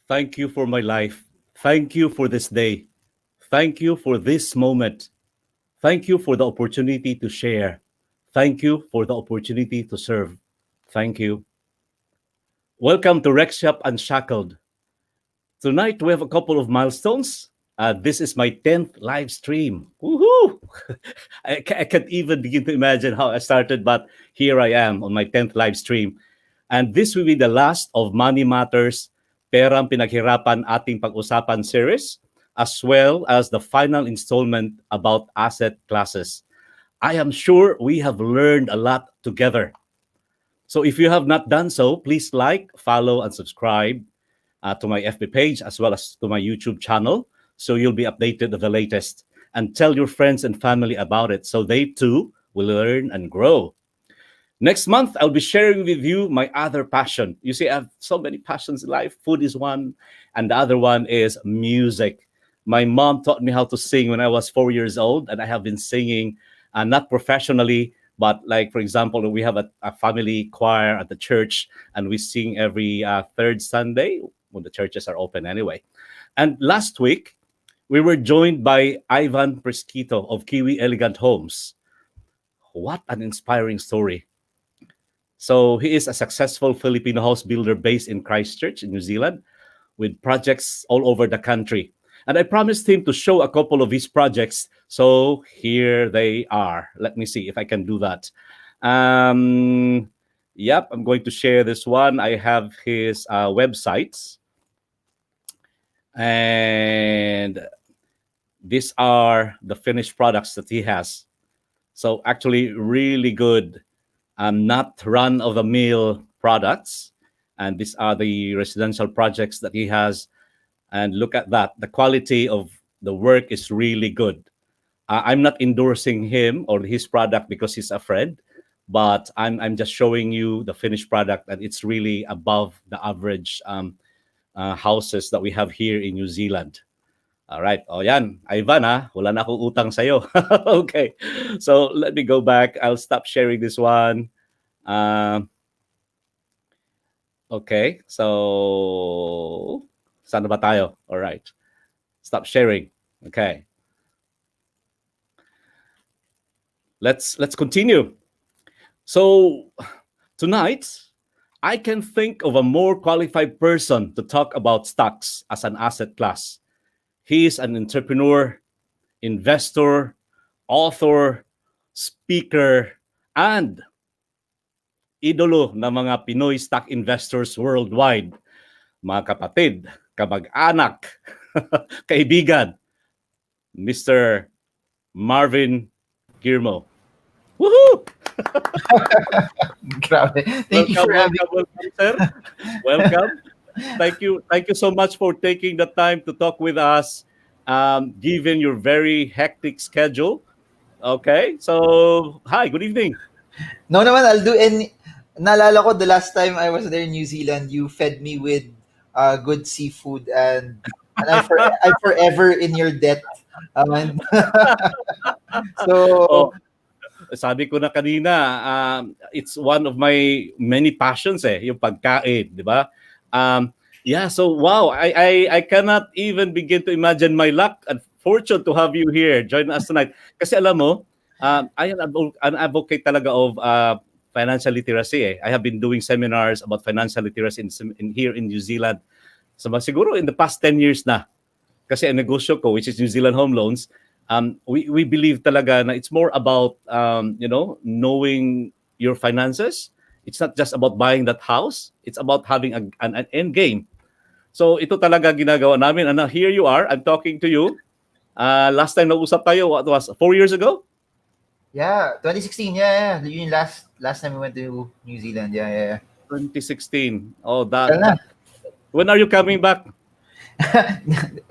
Thank you for my life. Thank you for this day. Thank you for this moment. Thank you for the opportunity to share. Thank you for the opportunity to serve. Thank you. Welcome to Rex Shop Unshackled. Tonight we have a couple of milestones. This is my 10th live stream. Woohoo! I can't even begin to imagine how I started, but here I am on my 10th live stream. And this will be the last of Money Matters, Perang Pinaghirapan Ating Pag-usapan series, as well as the final installment about asset classes. I am sure we have learned a lot together. So if you have not done so, please like, follow, and subscribe to my FB page as well as to my YouTube channel, so you'll be updated of the latest. And tell your friends and family about it so they too will learn and grow. Next month, I'll be sharing with you my other passion. You see, I have so many passions in life. Food is one, and the other one is music. My mom taught me how to sing when I was 4 years old, and I have been singing, not professionally, but like, for example, we have a family choir at the church, and we sing every third Sunday when the churches are open anyway. And last week, we were joined by Ivan Presquito of Kiwi Elegant Homes. What an inspiring story. So he is a successful Filipino house builder based in Christchurch in New Zealand with projects all over the country. And I promised him to show a couple of his projects. So here they are. Let me see if I can do that. Yep, I'm going to share this one. I have his websites. And these are the finished products that he has. So actually really good. Not run-of-the-mill products. And these are the residential projects that he has. And look at that. The quality of the work is really good. I'm not endorsing him or his product because he's a friend, but I'm just showing you the finished product, and it's really above the average houses that we have here in New Zealand. All right. O yan, Ivan wala na akong utang sa'yo. Okay. So let me go back. I'll stop sharing this one. Okay. So saan na ba tayo? All right. Stop sharing. Okay. Let's continue. So tonight, I can think of a more qualified person to talk about stocks as an asset class. He is an entrepreneur, investor, author, speaker, and idolo ng mga Pinoy stock investors worldwide. Mga kapatid, kamag-anak, kaibigan, Mr. Marvin Girmo. Woohoo! Grabe. Thank you for having me. Welcome, sir. Welcome. Thank you so much for taking the time to talk with us, given your very hectic schedule. Okay, so hi, good evening. No naman, I'll do any... Naalala ko, the last time I was there in New Zealand, you fed me with good seafood, and I'm forever in your debt. So... Sabi ko na kanina, it's one of my many passions yung pagkain, di ba? Yeah, so wow, I cannot even begin to imagine my luck and fortune to have you here join us tonight. Kasi alam mo, I am an advocate talaga of financial literacy. I have been doing seminars about financial literacy here in New Zealand. So siguro in the past 10 years na. Kasi ang negosyo ko, which is New Zealand Home Loans, we believe talaga na it's more about knowing your finances. It's not just about buying that house. It's about having an end game. So ito talaga ginagawa namin. And now here you are. I'm talking to you. Last time nag-usap tayo, what was 4 years ago? Yeah, 2016. Yeah. Yung last time we went to New Zealand. Yeah. 2016. Oh, that. When are you coming back?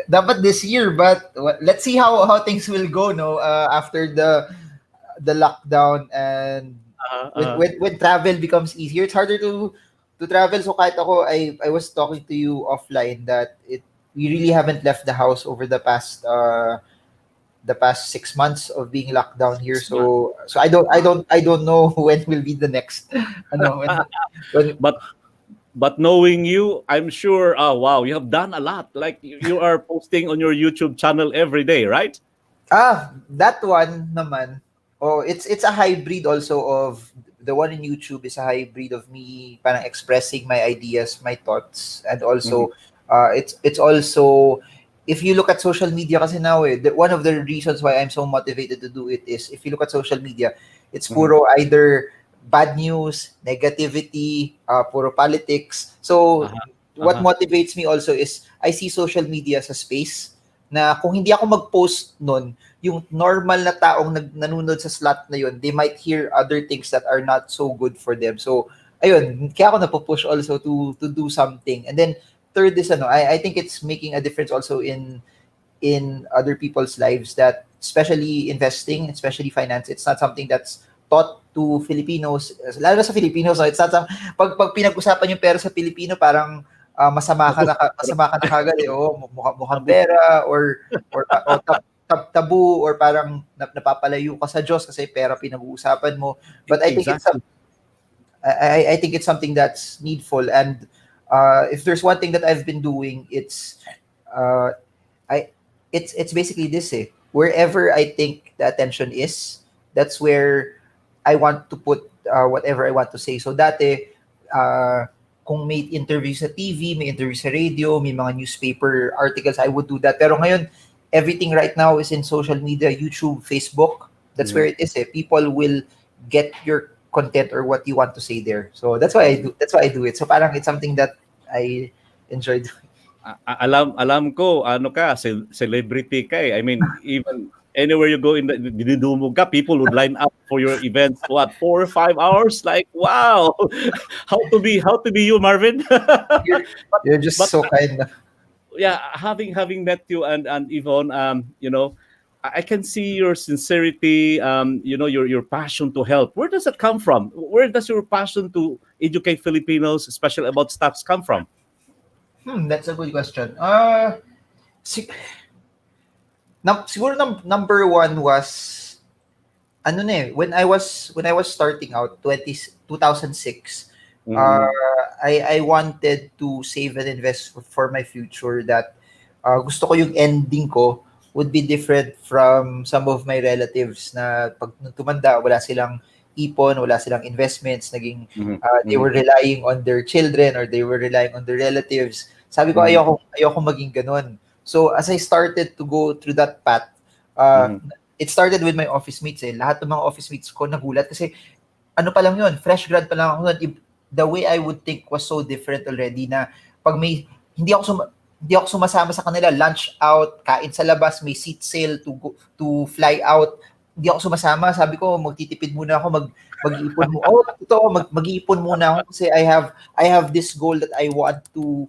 Dapat this year, but let's see how things will go after the lockdown, and when travel becomes easier. It's harder to travel. So kahit ako, I was talking to you offline that we really haven't left the house over the past 6 months of being locked down here. So I don't know when will be the next. But But knowing you, I'm sure, oh wow, you have done a lot. Like you are posting on your YouTube channel every day, right? That one naman. Oh, it's a hybrid also of the one in YouTube is a hybrid of me parang expressing my ideas, my thoughts, and Mhm, also it's also if you look at social media kasi now one of the reasons why I'm so motivated to do it is if you look at social media, it's mhm. puro either bad news, negativity, puro politics. So Aha, what aha. motivates me also is I see social media as a space na kung hindi ako mag-post nun, yung normal na taong nanonood sa slot na yun, they might hear other things that are not so good for them. So, ayun, kaya ako napupush also to do something. And then, third is, I think it's making a difference also in other people's lives that, especially investing, especially finance, it's not something that's taught to Filipinos, lalo na sa Filipinos, no? It's not pag pinag-usapan yung pera sa Pilipino, parang Tabu, masama ka na kagad eh. Oh, mukhang tabu. pera tabu or parang napapalayo ka sa Diyos kasi pera pinag-uusapan mo. But Exactly. I think it's something that's needful, and if there's one thing that I've been doing, uh, I it's basically this eh. Wherever I think the attention is, that's where I want to put whatever I want to say. So dati, kung may interview sa TV, may interview sa radio, may mga newspaper articles, I would do that. Pero ngayon, everything right now is in social media, YouTube, Facebook. That's where Mhm. it is eh. People will get your content or what you want to say there. So that's why I do. That's why I do it. So parang it's something that I enjoyed. Alam ko ano ka, celebrity ka eh. I mean, even anywhere you go in the dinudumog ka, people would line up for your events. What, 4 or 5 hours? Like, wow, how to be you, Marvin? You're, but you're just but so kind. yeah, having met you and Yvonne, I can see your sincerity, your passion to help. Where does that come from? Where does your passion to educate Filipinos, especially about stocks, come from? That's a good question. Si- siguro number one was ano na eh, when I was starting out 2006, Mm-mm. I wanted to save and invest for my future that gusto ko yung ending ko would be different from some of my relatives na pag nung tumanda wala silang ipon, wala silang investments, naging Mhm, they mhm, were relying on their children or they were relying on their relatives. Sabi ko mhm, ayoko maging ganun. So as I started to go through that path, uh, mhm, it started with my office mates eh. Lahat ng mga office mates ko nagulat kasi ano pa lang yun, fresh grad pa lang ako nun. The way I would think was so different already na pag may, hindi ako sumasama sa kanila, lunch out, kain sa labas, may seat sale to fly out. Hindi ako sumasama. Sabi ko, magtitipid muna ako, mag-iipon mo. Oh, totoo, mag-iipon muna ako kasi I have this goal that I want to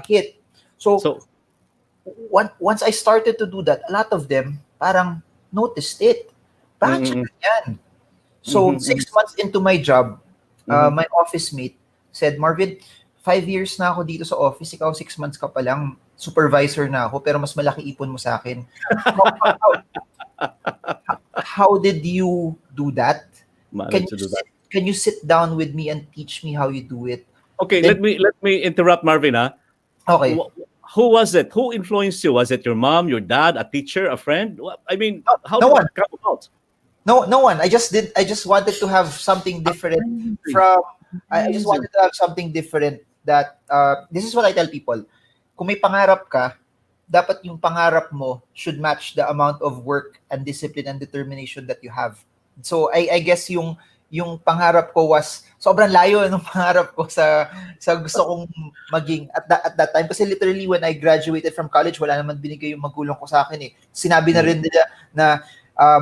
hit. So, So, once I started to do that, a lot of them parang noticed it. Bakit siya mm, ganyan? So, mhm, mhm, 6 months into my job, mhm. my office mate said, Marvin, 5 years na ako dito sa office, ikaw 6 months ka pa lang, supervisor na ako, pero mas malaki ipon mo sa akin. How, how, how, how did you do that? Can Managed you to do that. sit down with me and teach me how you do it? Okay, Then, let me interrupt Marvin. okay. Wh- who was it? Who influenced you? Was it your mom, your dad, a teacher, a friend? I mean, No, how no did one. it come about? No one. I just wanted to have something different Amazing. from. I just Amazing. wanted to have something different that. This is what I tell people. Kung may pangarap ka, dapat yung pangarap mo should match the amount of work and discipline and determination that you have. So I guess yung pangarap ko was sobrang layo ng pangarap ko sa gusto kong maging at that time kasi literally when I graduated from college wala naman binigay yung magulang ko sa akin eh. Sinabi na Mhm, rin nila na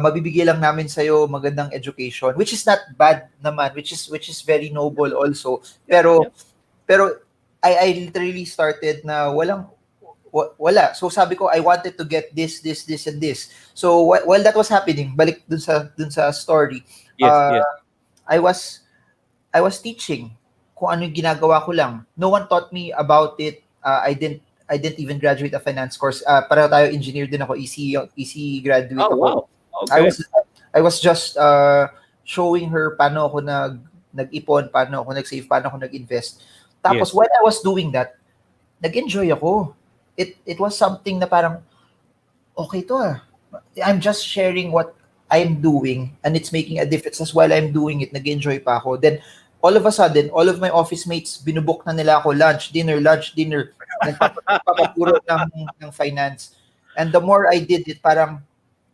mabibigay lang namin sa iyo magandang education, which is not bad naman, which is very noble also. Yep, yep. Pero I literally started na wala. So sabi ko I wanted to get this and this. So while that was happening, balik dun sa story. Yes, Uh yes. I was teaching kung ano yung ginagawa ko lang. No one taught me about it. I didn't even graduate a finance course. Pareho tayo engineer din ako, EC graduate Oh, ako. wow. I Okay. was I was just showing her paano ako nag-ipon, paano ako nag-save, paano ako nag-invest. Tapos while I was doing that, nag-enjoy ako. It was something na parang, okay to ah. I'm just sharing what I'm doing and it's making a difference. As while I'm doing it, nag-enjoy pa ako. Then, all of a sudden, all of my office mates, binubok na nila ako lunch, dinner. Nagpapaturo ng finance. And the more I did it, parang,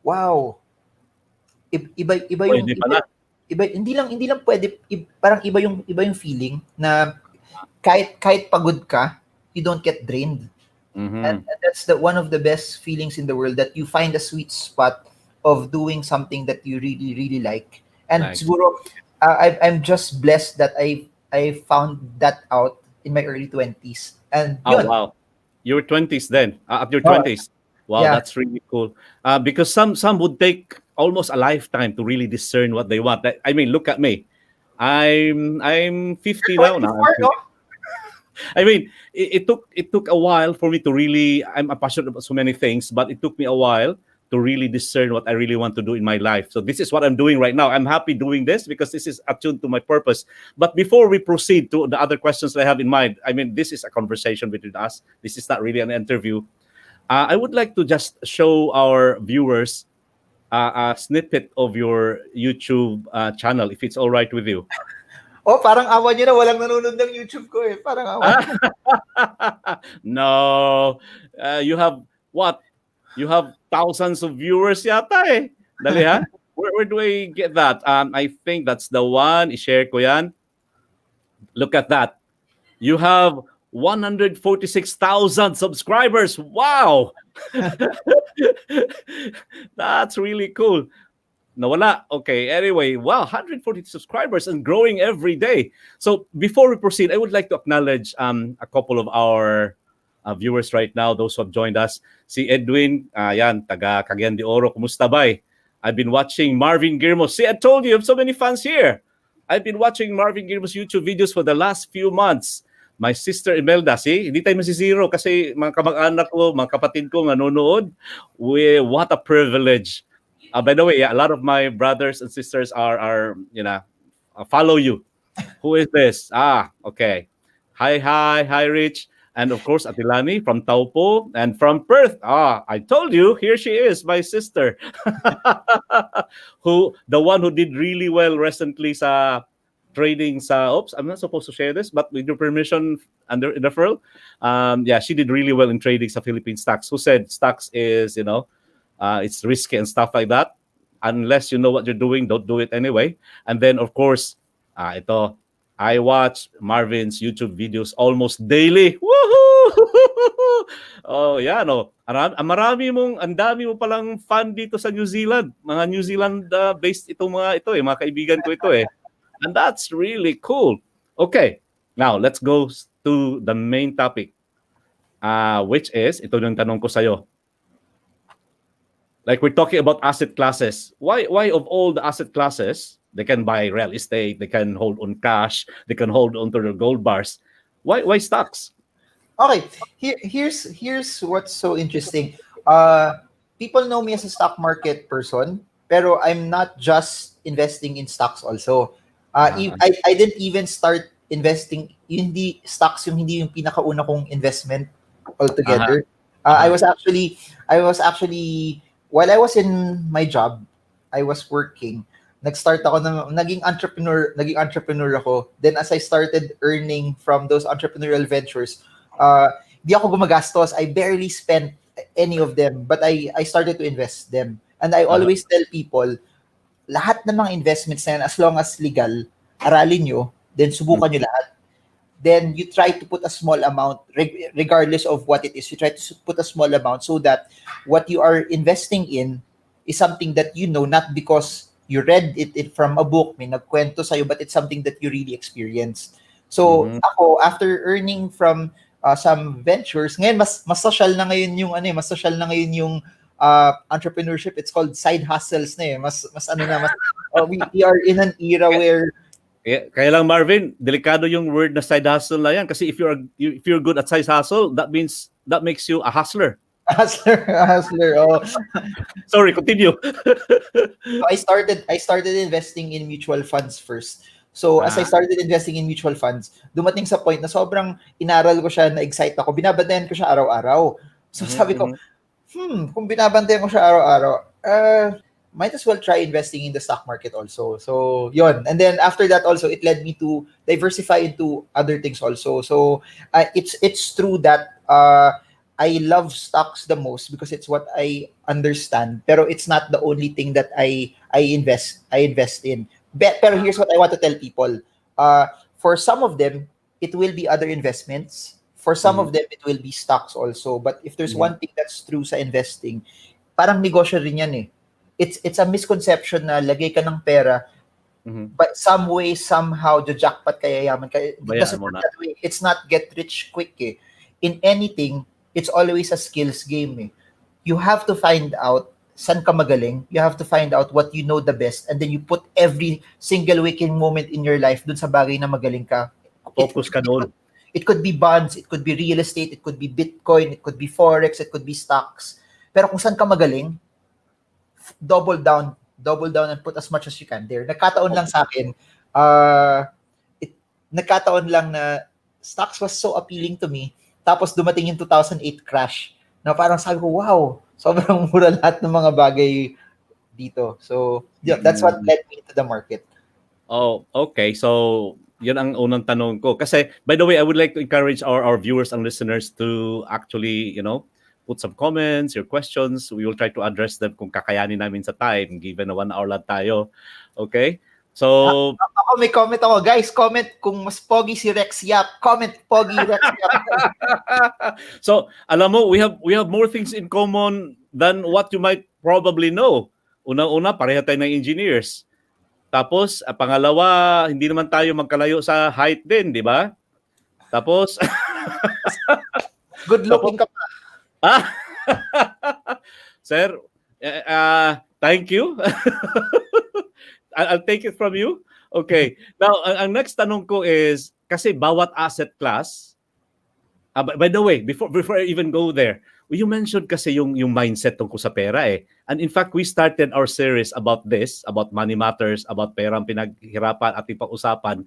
wow, iba yung hindi lang pwede parang iba yung feeling na kahit pagod ka, you don't get drained. And that's one of the best feelings in the world, that you find a sweet spot of doing something that you really really like. And siguro I'm just blessed that I found that out in my early 20s. And yun. Wow, your 20s then, at your 20s. Wow, that's really cool. Because some would take almost a lifetime to really discern what they want. I mean, look at me. I'm 50 now. I mean, it took a while for me to really. I'm passionate about so many things, but it took me a while to really discern what I really want to do in my life. So this is what I'm doing right now. I'm happy doing this because this is attuned to my purpose. But before we proceed to the other questions that I have in mind, I mean, this is a conversation between us. This is not really an interview. I would like to just show our viewers a snippet of your YouTube channel, if it's all right with you. Oh, parang awa nyo na walang nanonood ng YouTube ko eh. Parang awa. No. You have what? You have thousands of viewers yata eh. Dali ha? Where do I get that? I think that's the one. I-share ko yan. Look at that. You have 146,000 subscribers. Wow! That's really cool. Nawala. Okay. Anyway, wow, 140 subscribers and growing every day. So before we proceed, I would like to acknowledge a couple of our viewers right now, those who have joined us. Si Edwin, yan, taga Cagayan de Oro. Kumusta bay? I've been watching Marvin Girmos. See, I told you, I have so many fans here. I've been watching Marvin Girmos YouTube videos for the last few months. My sister Imelda, see, hindi tayo masisiro kasi mga kamag-anak ko, mga kapatid ko nanonood. What a privilege. By the way, a lot of my brothers and sisters are follow you. Who is this? Okay. Hi, Rich. And of course, Atilani from Taupo and from Perth. I told you, here she is, my sister. The one who did really well recently sa trading sa, I'm not supposed to share this, but with your permission under referral, she did really well in trading sa Philippine stocks. Who said stocks is, it's risky and stuff like that. Unless you know what you're doing, don't do it anyway. And then, of course, I watch Marvin's YouTube videos almost daily. Woohoo! Oh, yeah, no. Ang dami mo palang fan dito sa New Zealand. Mga New Zealand-based mga kaibigan ko ito eh. And that's really cool. Okay, now let's go to the main topic, which is, ito yung tanong ko sa'yo. Like we're talking about asset classes. Why of all the asset classes, they can buy real estate, they can hold on cash, they can hold on to their gold bars. Why stocks? Okay, here's what's so interesting. People know me as a stock market person, pero I'm not just investing in stocks also. I didn't even start investing hindi stocks, hindi yung pinakauna kong investment altogether. I was actually while I was in my job, I was working. Nag-start ako naging entrepreneur ako. Then as I started earning from those entrepreneurial ventures, di ako gumagastos. I barely spent any of them, but I started to invest them. And I always tell people, lahat ng mga investments na yan, as long as legal, aralin nyo, then subukan nyo lahat. Then you try to put a small amount, regardless of what it is. You try to put a small amount so that what you are investing in is something that you know, not because you read it from a book, may nagkwento sa'yo, but it's something that you really experienced. So ako, after earning from some ventures, ngayon mas social na ngayon yung entrepreneurship. It's called side hustles na eh. We are in an era where kaya lang Marvin, delikado yung word na side hustle na yan kasi if you're good at side hustle, that makes you a hustler. Hustler. Oh. Sorry, continue. So I started investing in mutual funds first. So as I started investing in mutual funds, dumating sa point na sobrang inaral ko siya, na-excite ako, binabantayan ko siya araw-araw. So sabi ko, kung binabantayan ko siya araw-araw, might as well try investing in the stock market also. So, yon. And then after that also, it led me to diversify into other things also. So, it's true that I love stocks the most because it's what I understand. Pero it's not the only thing that I invest in. Pero here's what I want to tell people. For some of them, it will be other investments. For some of them, it will be stocks also. But if there's one thing that's true sa investing, parang negosyo rin yan eh. It's a misconception na lagay ka ng pera, but some way, somehow, jackpot ka, yayaman ka. It doesn't work that way. It's not get rich quick eh. In anything, it's always a skills game eh. You have to find out saan ka magaling. You have to find out what you know the best, and then you put every single waking moment in your life dun sa bagay na magaling ka. Focus ka doon. It could be bonds, it could be real estate, it could be Bitcoin, it could be Forex, it could be stocks. Pero kung saan ka magaling, double down and put as much as you can there. Nagkataon lang sa akin, nagkataon lang na stocks was so appealing to me. Tapos dumating yung 2008 crash na parang sabi ko, wow, sobrang mura lahat ng mga bagay dito. So, yeah, that's what led me to the market. Oh, okay. So, yun ang unang tanong ko. Kasi, by the way, I would like to encourage our viewers and listeners to actually, put some comments, your questions. We will try to address them kung kakayanin namin sa time, given na 1 hour lang tayo. Okay? So... Ako may comment ako. Guys, comment kung mas pogi si Rex Yap. Comment, pogi Rex Yap. So, alam mo, we have more things in common than what you might probably know. Unang-una, pareha tayo ng engineers. Tapos, pangalawa, hindi naman tayo magkalayo sa height din, di ba? Tapos... Good looking ka pa. Sir, thank you. I'll take it from you. Okay. Now, ang next tanong ko is, kasi bawat asset class, by the way, before I even go there, you mentioned kasi yung mindset tungkol sa pera eh. And in fact, we started our series about this, about money matters, about perang pinaghirapan at pag-usapan.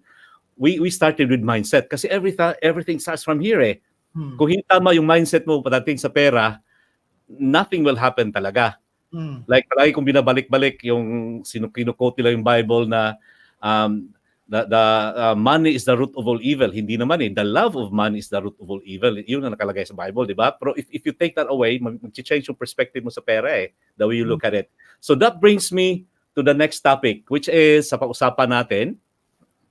We started with mindset kasi everything starts from here eh. Kung hindi tama yung mindset mo pagdating sa pera, nothing will happen talaga. Like, palagi kong binabalik-balik yung kinukote nila yung Bible na the money is the root of all evil. Hindi naman eh. The love of money is the root of all evil. Yun ang nakalagay sa Bible, di ba? Pero if you take that away, mag-change yung perspective mo sa pera eh, the way you look at it. So that brings me to the next topic, which is, sa pag-usapan natin,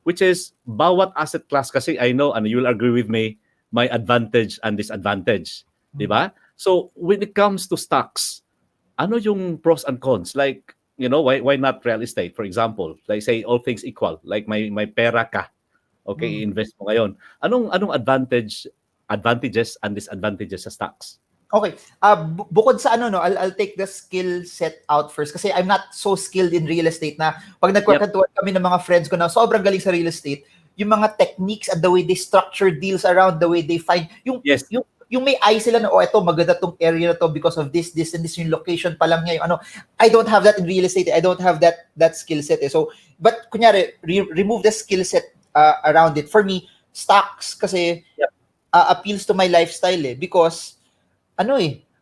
which is, bawat asset class kasi, I know, and you'll agree with me, may advantage and disadvantage. Di ba? So, when it comes to stocks, ano yung pros and cons? Like, why not real estate, for example? Like, say, all things equal. Like, may pera ka. Okay, invest mo ngayon. Anong advantages and disadvantages sa stocks? Okay. Bukod sa I'll take the skill set out first kasi I'm not so skilled in real estate na pag nagkwentuhan kami ng mga friends ko na sobrang galing sa real estate, yung mga techniques and the way they structure deals around, the way they find, yung may eye sila na, ito, maganda tong area na to because of this, and this, yung location pa lang niya, I don't have that in real estate. I don't have that skill set. Eh. So, but kunyari, remove the skill set around it. For me, stocks kasi appeals to my lifestyle eh, because,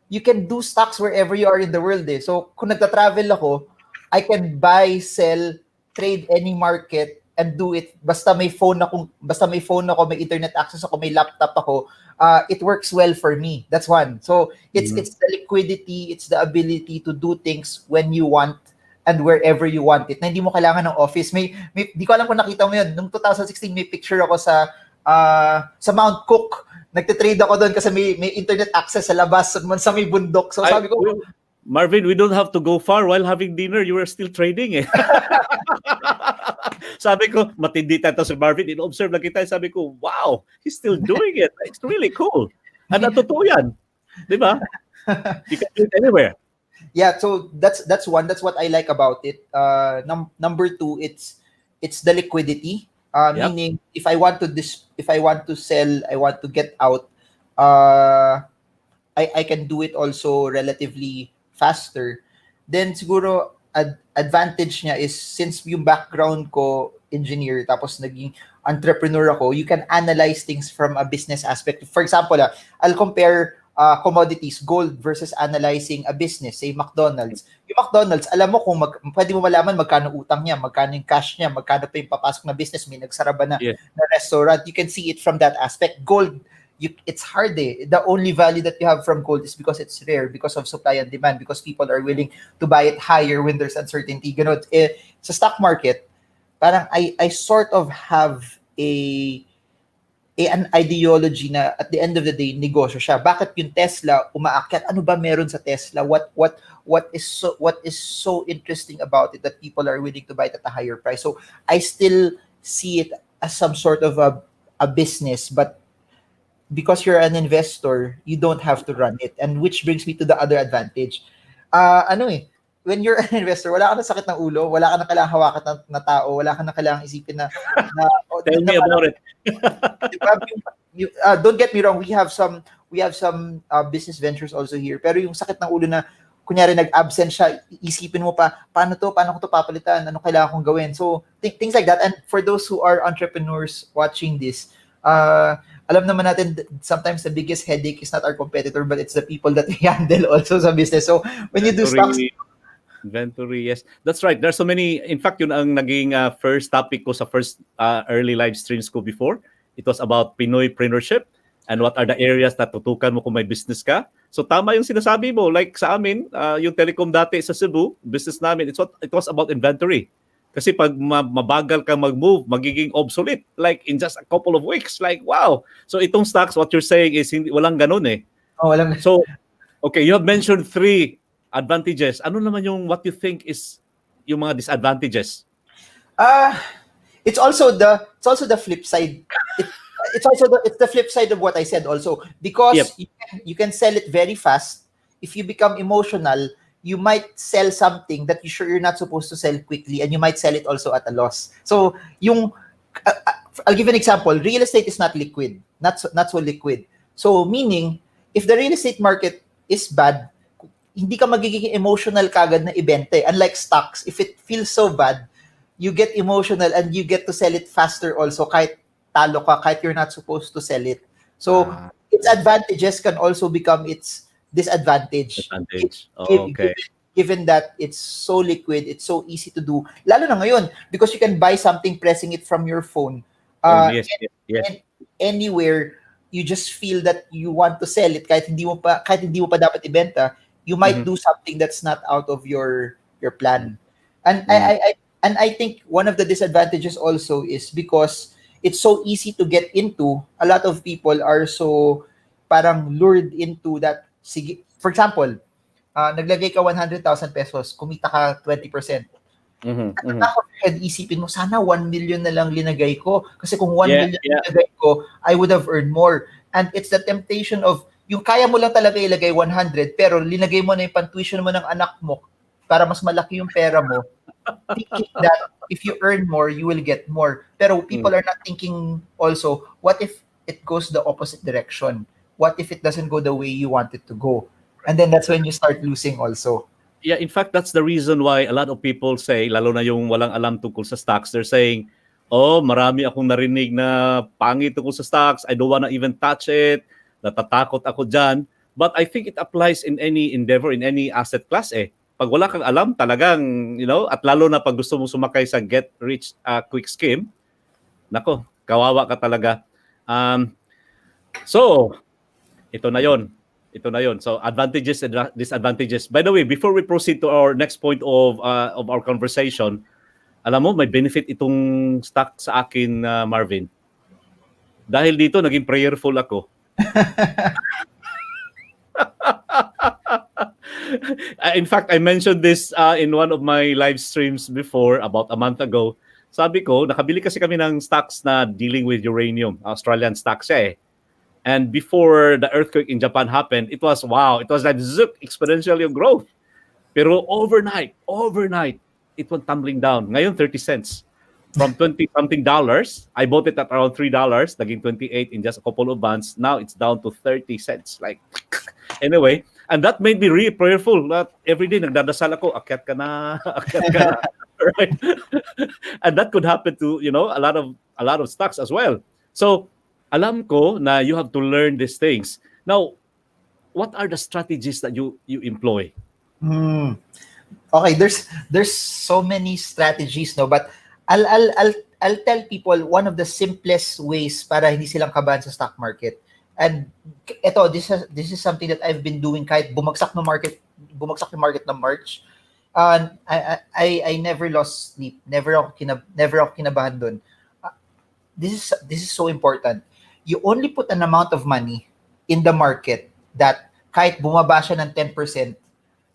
you can do stocks wherever you are in the world eh. So, kung nagta-travel ako, I can buy, sell, trade any market, and do it basta may phone ako, may internet access ako, may laptop ako, it works well for me. That's one. So it's the liquidity, it's the ability to do things when you want and wherever you want it. Na hindi mo kailangan ng office. May di ko alam kung nakita mo yun. Noong 2016 may picture ako sa Mount Cook. Nagte-trade ako doon kasi may internet access sa labas sa may bundok. So sabi ko, Marvin, we don't have to go far while having dinner. You were still trading eh. Sabi ko, matindi tayo si Marvin. In-observe lang kita. Sabi ko, wow, he's still doing it. It's really cool. And natotoo yan. Di ba? You can do it anywhere. Yeah, so that's one. That's what I like about it. Number two, it's the liquidity. Meaning, if I want to sell, I want to get out, I can do it also relatively faster. Then siguro advantage niya is since yung background ko engineer tapos naging entrepreneur ako, you can analyze things from a business aspect. For example, I'll compare commodities, gold versus analyzing a business, say McDonald's. Yung McDonald's, alam mo kung pwede mo malaman magkano utang niya, magkano yung cash niya, magkano pa yung papasok na business, may nagsara ba na, na restaurant. You can see it from that aspect. Gold, it's hard eh. The only value that you have from gold is because it's rare, because of supply and demand, because people are willing to buy it higher when there's uncertainty. Ganun. Sa stock market, parang I sort of have an ideology na at the end of the day, negosyo siya. Bakit yung Tesla umaakyat? Ano ba meron sa Tesla? What is so interesting about it that people are willing to buy it at a higher price? So I still see it as some sort of a business, but because you're an investor, you don't have to run it. And which brings me to the other advantage. When you're an investor, wala ka na sakit ng ulo, wala ka na kailangang hawakan na tao, wala ka na kailangang isipin na tell me about it. Don't get me wrong, we have some business ventures also here. Pero yung sakit ng ulo na kunyari nag-absent siya, isipin mo pa, paano ko to papalitan, ano kailangan kong gawin. So things like that. And for those who are entrepreneurs watching this, alam naman natin, sometimes the biggest headache is not our competitor, but it's the people that we handle also sa business. So when you do stocks, inventory, yes. That's right. There's so many. In fact, yun ang naging first topic ko sa first early live streams ko before. It was about Pinoypreneurship and what are the areas na tutukan mo kung may business ka. So tama yung sinasabi mo. Like sa amin, yung telecom dati sa Cebu, business namin, it was about inventory. Kasi pag mabagal ka mag-move, magiging obsolete. Like in just a couple of weeks. Like, wow. So itong stocks, what you're saying is walang ganun eh. Oh, walang. So, okay, you have mentioned 3 advantages. Ano naman yung what you think is yung mga disadvantages? It's also the flip side. It's the flip side of what I said also, because you can sell it very fast. If you become emotional, you might sell something that you're not supposed to sell quickly, and you might sell it also at a loss. So I'll give an example. Real estate is not liquid, not so liquid. So meaning, if the real estate market is bad, hindi ka magiging emotional kagad na ibenta. Unlike stocks, if it feels so bad, you get emotional and you get to sell it faster also, kahit talo ka, kahit you're not supposed to sell it. So its advantages can also become its disadvantage. Okay. Given that it's so liquid, it's so easy to do. Lalo na ngayon, because you can buy something pressing it from your phone. Yes. And anywhere, you just feel that you want to sell it kahit hindi mo pa dapat ibenta, you might do something that's not out of your plan. And I think one of the disadvantages also is because it's so easy to get into, a lot of people are so parang lured into that. For example, naglagay ka 100,000 pesos, kumita ka 20%. At the back of your head, isipin mo, sana 1 million na lang linagay ko. Kasi kung 1 million linagay ko, I would have earned more. And it's the temptation of, yung kaya mo lang talaga ilagay 100, pero linagay mo na yung pantuition mo ng anak mo para mas malaki yung pera mo, thinking that if you earn more, you will get more. Pero people are not thinking also, what if it goes the opposite direction? What if it doesn't go the way you want it to go? And then that's when you start losing also. Yeah, in fact, that's the reason why a lot of people say, lalo na yung walang alam tungkol sa stocks, they're saying, oh, marami akong narinig na pangit tungkol sa stocks, I don't wanna even touch it, natatakot ako dyan. But I think it applies in any endeavor, in any asset class eh. Pag wala kang alam, talagang, at lalo na pag gusto mong sumakay sa get rich quick scheme, nako, kawawa ka talaga. So, ito na yon. So, advantages and disadvantages. By the way, before we proceed to our next point of our conversation, alam mo, may benefit itong stock sa akin, Marvin. Dahil dito, naging prayerful ako. In fact, I mentioned this in one of my live streams before, about a month ago. Sabi ko, nakabili kasi kami ng stocks na dealing with uranium. Australian stocks siya eh. And before the earthquake in Japan happened, it was like zook, exponential yung growth. Pero overnight, it went tumbling down. Ngayon, 30 cents. From $20-something, I bought it at around $3, naging 28 in just a couple of months. Now it's down to 30 cents. Like, anyway, and that made me really prayerful. That every day, nagdadasal ako, akyat ka na, right? And that could happen to, a lot of stocks as well. So, alam ko na you have to learn these things. Now, what are the strategies that you employ? Okay, there's so many strategies, no, but I'll tell people one of the simplest ways para hindi silang kabahan sa stock market. And this is something that I've been doing kahit bumagsak ng market ng March. I never lost sleep. Never ako kinabahan doon. This is so important. You only put an amount of money in the market that kahit bumaba siya ng 10%,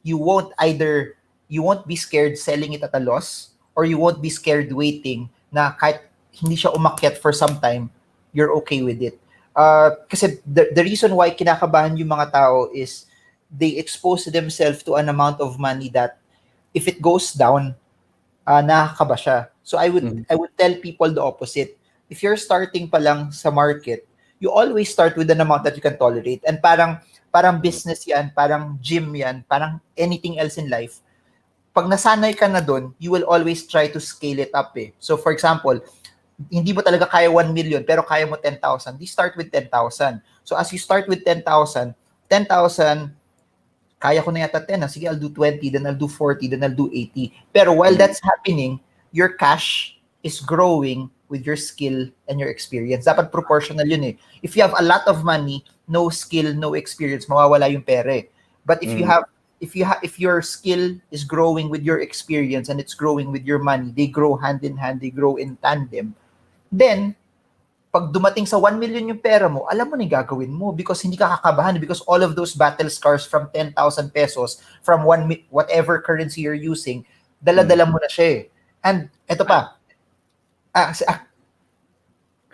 you won't be scared selling it at a loss, or you won't be scared waiting na kahit hindi siya umakyat for some time, you're okay with it. Kasi the reason why kinakabahan yung mga tao is they expose themselves to an amount of money that if it goes down, nakakaba siya. So I would tell people the opposite. If you're starting pa lang sa market, you always start with an amount that you can tolerate. And parang business yan, parang gym yan, parang anything else in life. Pag nasanay ka na doon, you will always try to scale it up eh. So for example, hindi mo talaga kaya 1 million pero kaya mo 10,000. You start with 10,000. So as you start with 10,000, kaya ko na yata 10. Sige, I'll do 20, then I'll do 40, then I'll do 80. Pero while that's happening, your cash is growing with your skill and your experience. Dapat proportional yun eh. If you have a lot of money, no skill, no experience, mawawala yung pera. But if if your skill is growing with your experience and it's growing with your money, they grow hand in hand, they grow in tandem. Then, pag dumating sa 1 million yung pera mo, alam mo na yung gagawin mo because hindi ka kakabahan because all of those battle scars from 10,000 pesos, from whatever currency you're using, dala-dala mo na siya eh. And eto pa,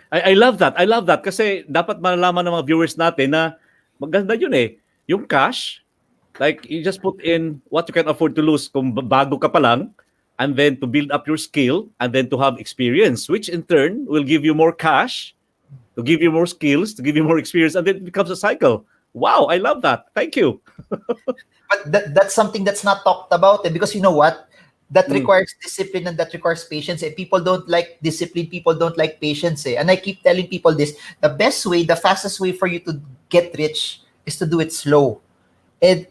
I love that. I love that kasi dapat malalaman ng mga viewers natin na maganda yun eh. Yung cash, like you just put in what you can afford to lose kung bago ka pa lang, and then to build up your skill, and then to have experience, which in turn will give you more cash, to give you more skills, to give you more experience, and then it becomes a cycle. Wow, I love that. Thank you. But that's something that's not talked about eh, because you know what? That requires discipline and that requires patience. Eh. People don't like discipline. People don't like patience. Eh. And I keep telling people this. The best way, the fastest way for you to get rich is to do it slow. And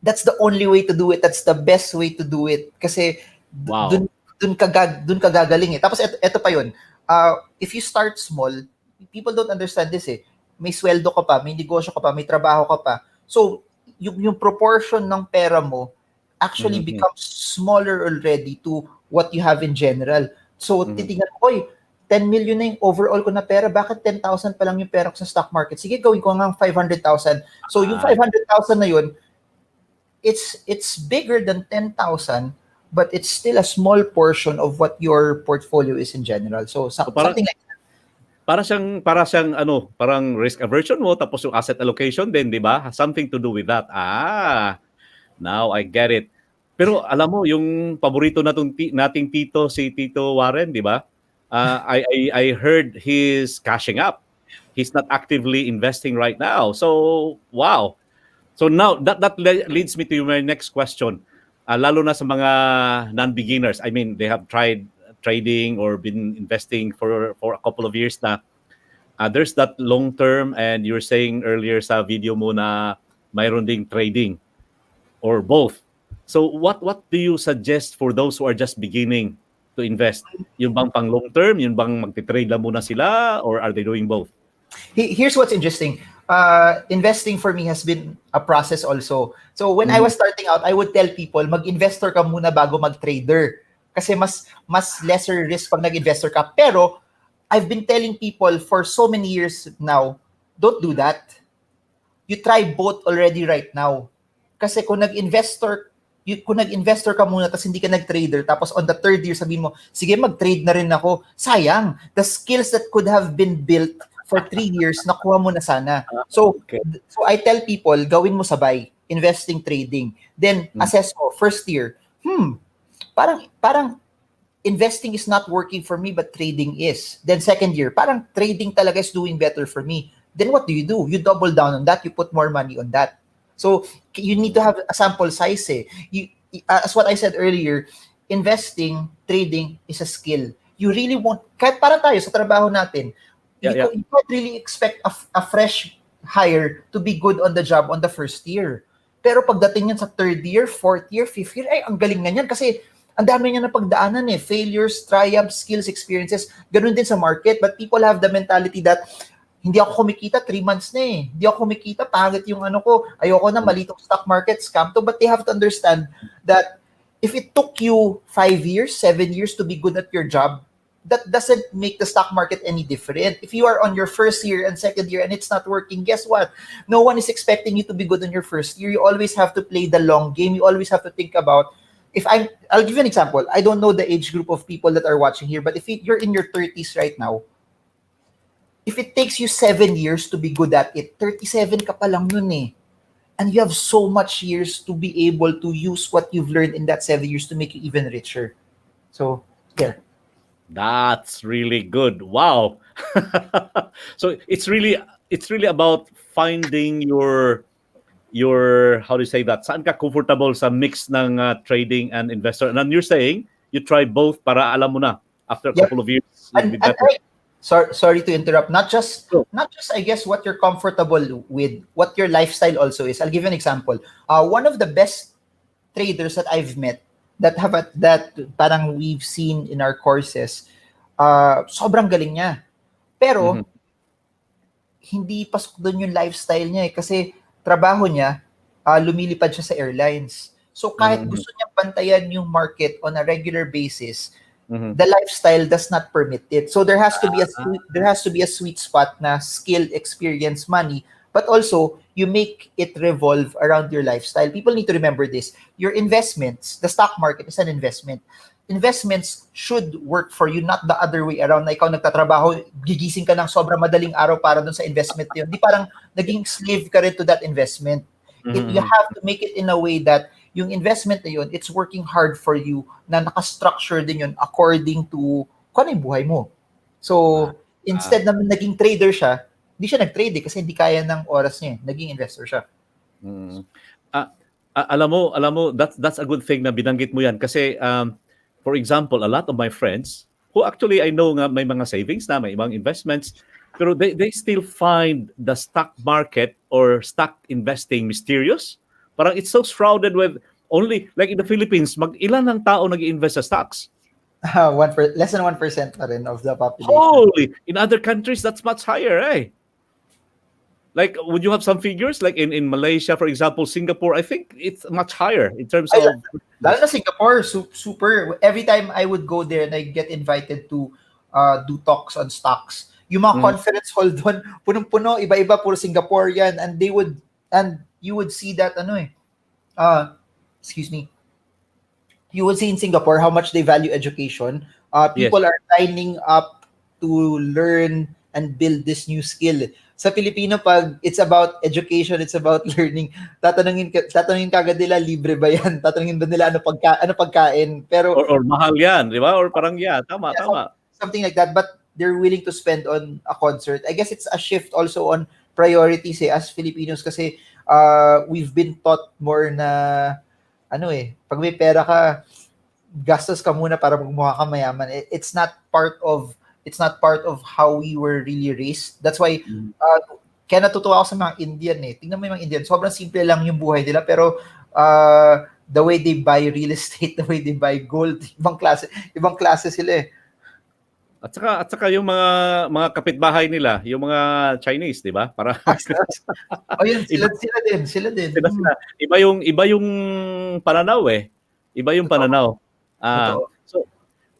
that's the only way to do it. That's the best way to do it. Kasi wow. dun ka gagaling eh. Tapos eto pa yun. If you start small, people don't understand this eh. May sweldo ka pa, may negosyo ka pa, may trabaho ka pa. So, yung proportion ng pera mo actually becomes smaller already to what you have in general. So, titingnan ko, 10 million na yung overall ko na pera. Bakit 10,000 pa lang yung pera ko sa stock market? Sige, gawin ko nga 500,000. So, yung 500,000 na yun, it's bigger than 10,000, but it's still a small portion of what your portfolio is in general. So something like that. Parang risk aversion mo, tapos yung asset allocation din, di ba? Has something to do with that. Now I get it. Pero alam mo, yung paborito nating tito, si Tito Warren, di ba? I heard he's cashing up. He's not actively investing right now. So, wow. So now, that leads me to my next question. Lalo na sa mga non-beginners. I mean, they have tried trading or been investing for a couple of years na. There's that long-term, and you were saying earlier sa video mo na mayroon ding trading or both. So what do you suggest for those who are just beginning to invest? Yung bang pang long-term? Yung bang magti-trade lang muna sila? Or are they doing both? Here's what's interesting. Investing for me has been a process also. So when I was starting out, I would tell people, mag-investor ka muna bago mag-trader. Kasi mas lesser risk pag nag-investor ka. Pero I've been telling people for so many years now, don't do that. You try both already right now. Kasi kung nag-investor ka muna tapos hindi ka nag-trader, tapos on the third year sabihin mo, sige, mag-trade na rin ako. Sayang. The skills that could have been built for 3 years, nakuha mo na sana. So I tell people, gawin mo sabay, investing, trading. Then assess mo, first year, parang investing is not working for me, but trading is. Then second year, parang trading talaga is doing better for me. Then what do? You double down on that, you put more money on that. So you need to have a sample size eh. As what I said earlier, investing, trading is a skill. You really won't, kahit para tayo sa trabaho natin, you can't really expect a fresh hire to be good on the job on the first year. Pero pagdating yan sa third year, fourth year, fifth year, ay, ang galing na yan kasi ang dami niya na pagdaanan failures, triumphs, skills, experiences. Ganun din sa market, but people have the mentality that hindi ako kumikita 3 months na Hindi ako kumikita, pangit yung ano ko. Ayoko na, malitong stock market, scam to. But they have to understand that if it took you 5 years, 7 years to be good at your job, that doesn't make the stock market any different. If you are on your first year and second year and it's not working, guess what? No one is expecting you to be good on your first year. You always have to play the long game. You always have to think about, I'll give you an example. I don't know the age group of people that are watching here, but if you're in your 30s right now, if it takes you 7 years to be good at it, 37 ka pa lang nun And you have so much years to be able to use what you've learned in that 7 years to make you even richer. So, there. That's really good. Wow. So it's really about finding your how do you say that? Saan ka comfortable sa mix ng trading and investor? And you're saying you try both para alam mo na after a couple of years. Sorry to interrupt. Not just I guess what you're comfortable with, what your lifestyle also is. I'll give you an example. One of the best traders that I've met that parang we've seen in our courses, sobrang galing niya. Pero hindi pasok doon yung lifestyle niya kasi trabaho niya, lumilipad siya sa airlines. So kahit gusto niya bantayan yung market on a regular basis, the lifestyle does not permit it. So there has to be a sweet spot na skill, experience, money, but also you make it revolve around your lifestyle. People need to remember this. Your investments, the stock market is an investment. Investments should work for you, not the other way around. Na ikaw nagtatrabaho, gigising ka ng sobrang madaling araw para dun sa investment yun. Di parang naging slave ka rin to that investment. You have to make it in a way that yung investment na yun, it's working hard for you na naka-structure din yun according to kung ano yung buhay mo. So, instead na naging trader siya, hindi siya nag-trade kasi hindi kaya ng oras niya. Naging investor siya. Alam mo, that's a good thing na binanggit mo yan kasi for example, a lot of my friends who actually I know nga may mga savings na, may ibang investments, pero they still find the stock market or stock investing mysterious. Parang it's so shrouded with only, like in the Philippines, ilan ng tao nag-invest sa stocks? Less than 1% pa rin of the population. Holy! In other countries, that's much higher, Like, would you have some figures? Like in Malaysia, for example, Singapore, I think it's much higher in terms of... Lalo na Singapore, super. Every time I would go there and I get invited to do talks on stocks, yung mga conference hall doon, punong-puno, iba-iba, puro Singaporean, and you would see that, you would see in Singapore how much they value education. People are signing up to learn and build this new skill. Sa Pilipino, pag it's about education, it's about learning, tatanungin kagad nila, libre ba yan? Tatanungin ba nila ano pagkain? Pero or mahal yan, di ba? Or parang tama. Something like that, but they're willing to spend on a concert. I guess it's a shift also on priorities as Filipinos kasi we've been taught more na pag may pera ka, gastos ka muna para magmukha ka mayaman. It's not part of how we were really raised. That's why kaya natutuwa ako sa mga Indian Tingnan mo yung mga Indian, sobrang simple lang yung buhay nila pero the way they buy real estate, the way they buy gold, ibang klase sila At saka yung mga kapitbahay nila, yung mga Chinese, di ba? Para yun, sila din. Iba yung pananaw Iba yung pananaw. So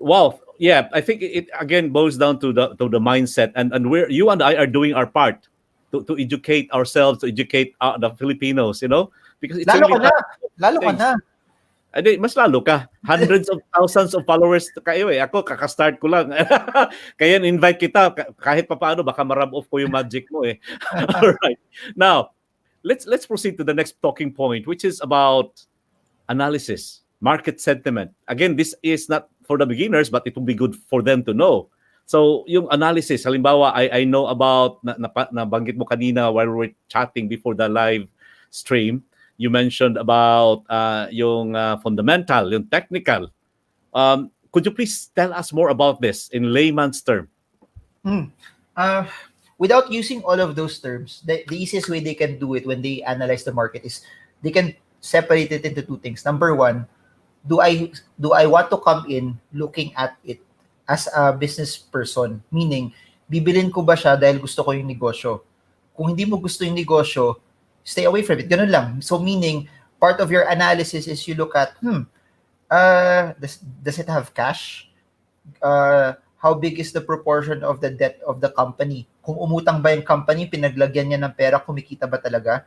wow, yeah, I think it again boils down to the mindset and where you and I are doing our part to educate ourselves, to educate the Filipinos, because it's lalo ka na. Adi, mas lalo ka. Hundreds of thousands of followers kayo Ako, kakastart ko lang. Kaya invite kita. Kahit papaano, baka marub off ko yung magic mo Alright. Now, let's proceed to the next talking point, which is about analysis, market sentiment. Again, this is not for the beginners, but it will be good for them to know. So, yung analysis, halimbawa, I know about, nabanggit mo kanina while we were chatting before the live stream, you mentioned about yung fundamental, yung technical. Could you please tell us more about this in layman's term? Uh, Without using all of those terms, the easiest way they can do it when they analyze the market is they can separate it into two things. Number one, do I want to come in looking at it as a business person? Meaning, bibilin ko ba siya dahil gusto ko yung negosyo? Kung hindi mo gusto yung negosyo, stay away from it. Ganun lang. So meaning, part of your analysis is you look at, does it have cash? How big is the proportion of the debt of the company? Kung umutang ba yung company, pinaglagyan niya ng pera, kumikita ba talaga?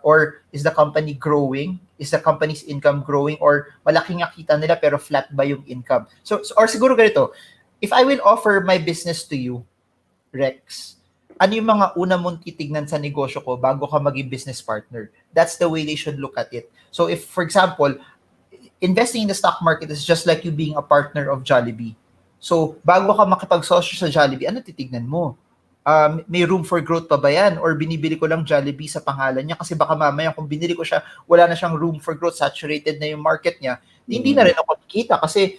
Or is the company growing? Is the company's income growing? Or malaking ang kita nila pero flat ba yung income? So or siguro ganito, if I will offer my business to you, Rex, ano yung mga una mong titignan sa negosyo ko bago ka maging business partner? That's the way they should look at it. So if, for example, investing in the stock market is just like you being a partner of Jollibee. So, bago ka makipagsosyo sa Jollibee, ano titignan mo? May room for growth pa ba yan? Or binibili ko lang Jollibee sa pangalan niya? Kasi baka mamaya kung binili ko siya, wala na siyang room for growth, saturated na yung market niya. Hindi na rin ako kikita kasi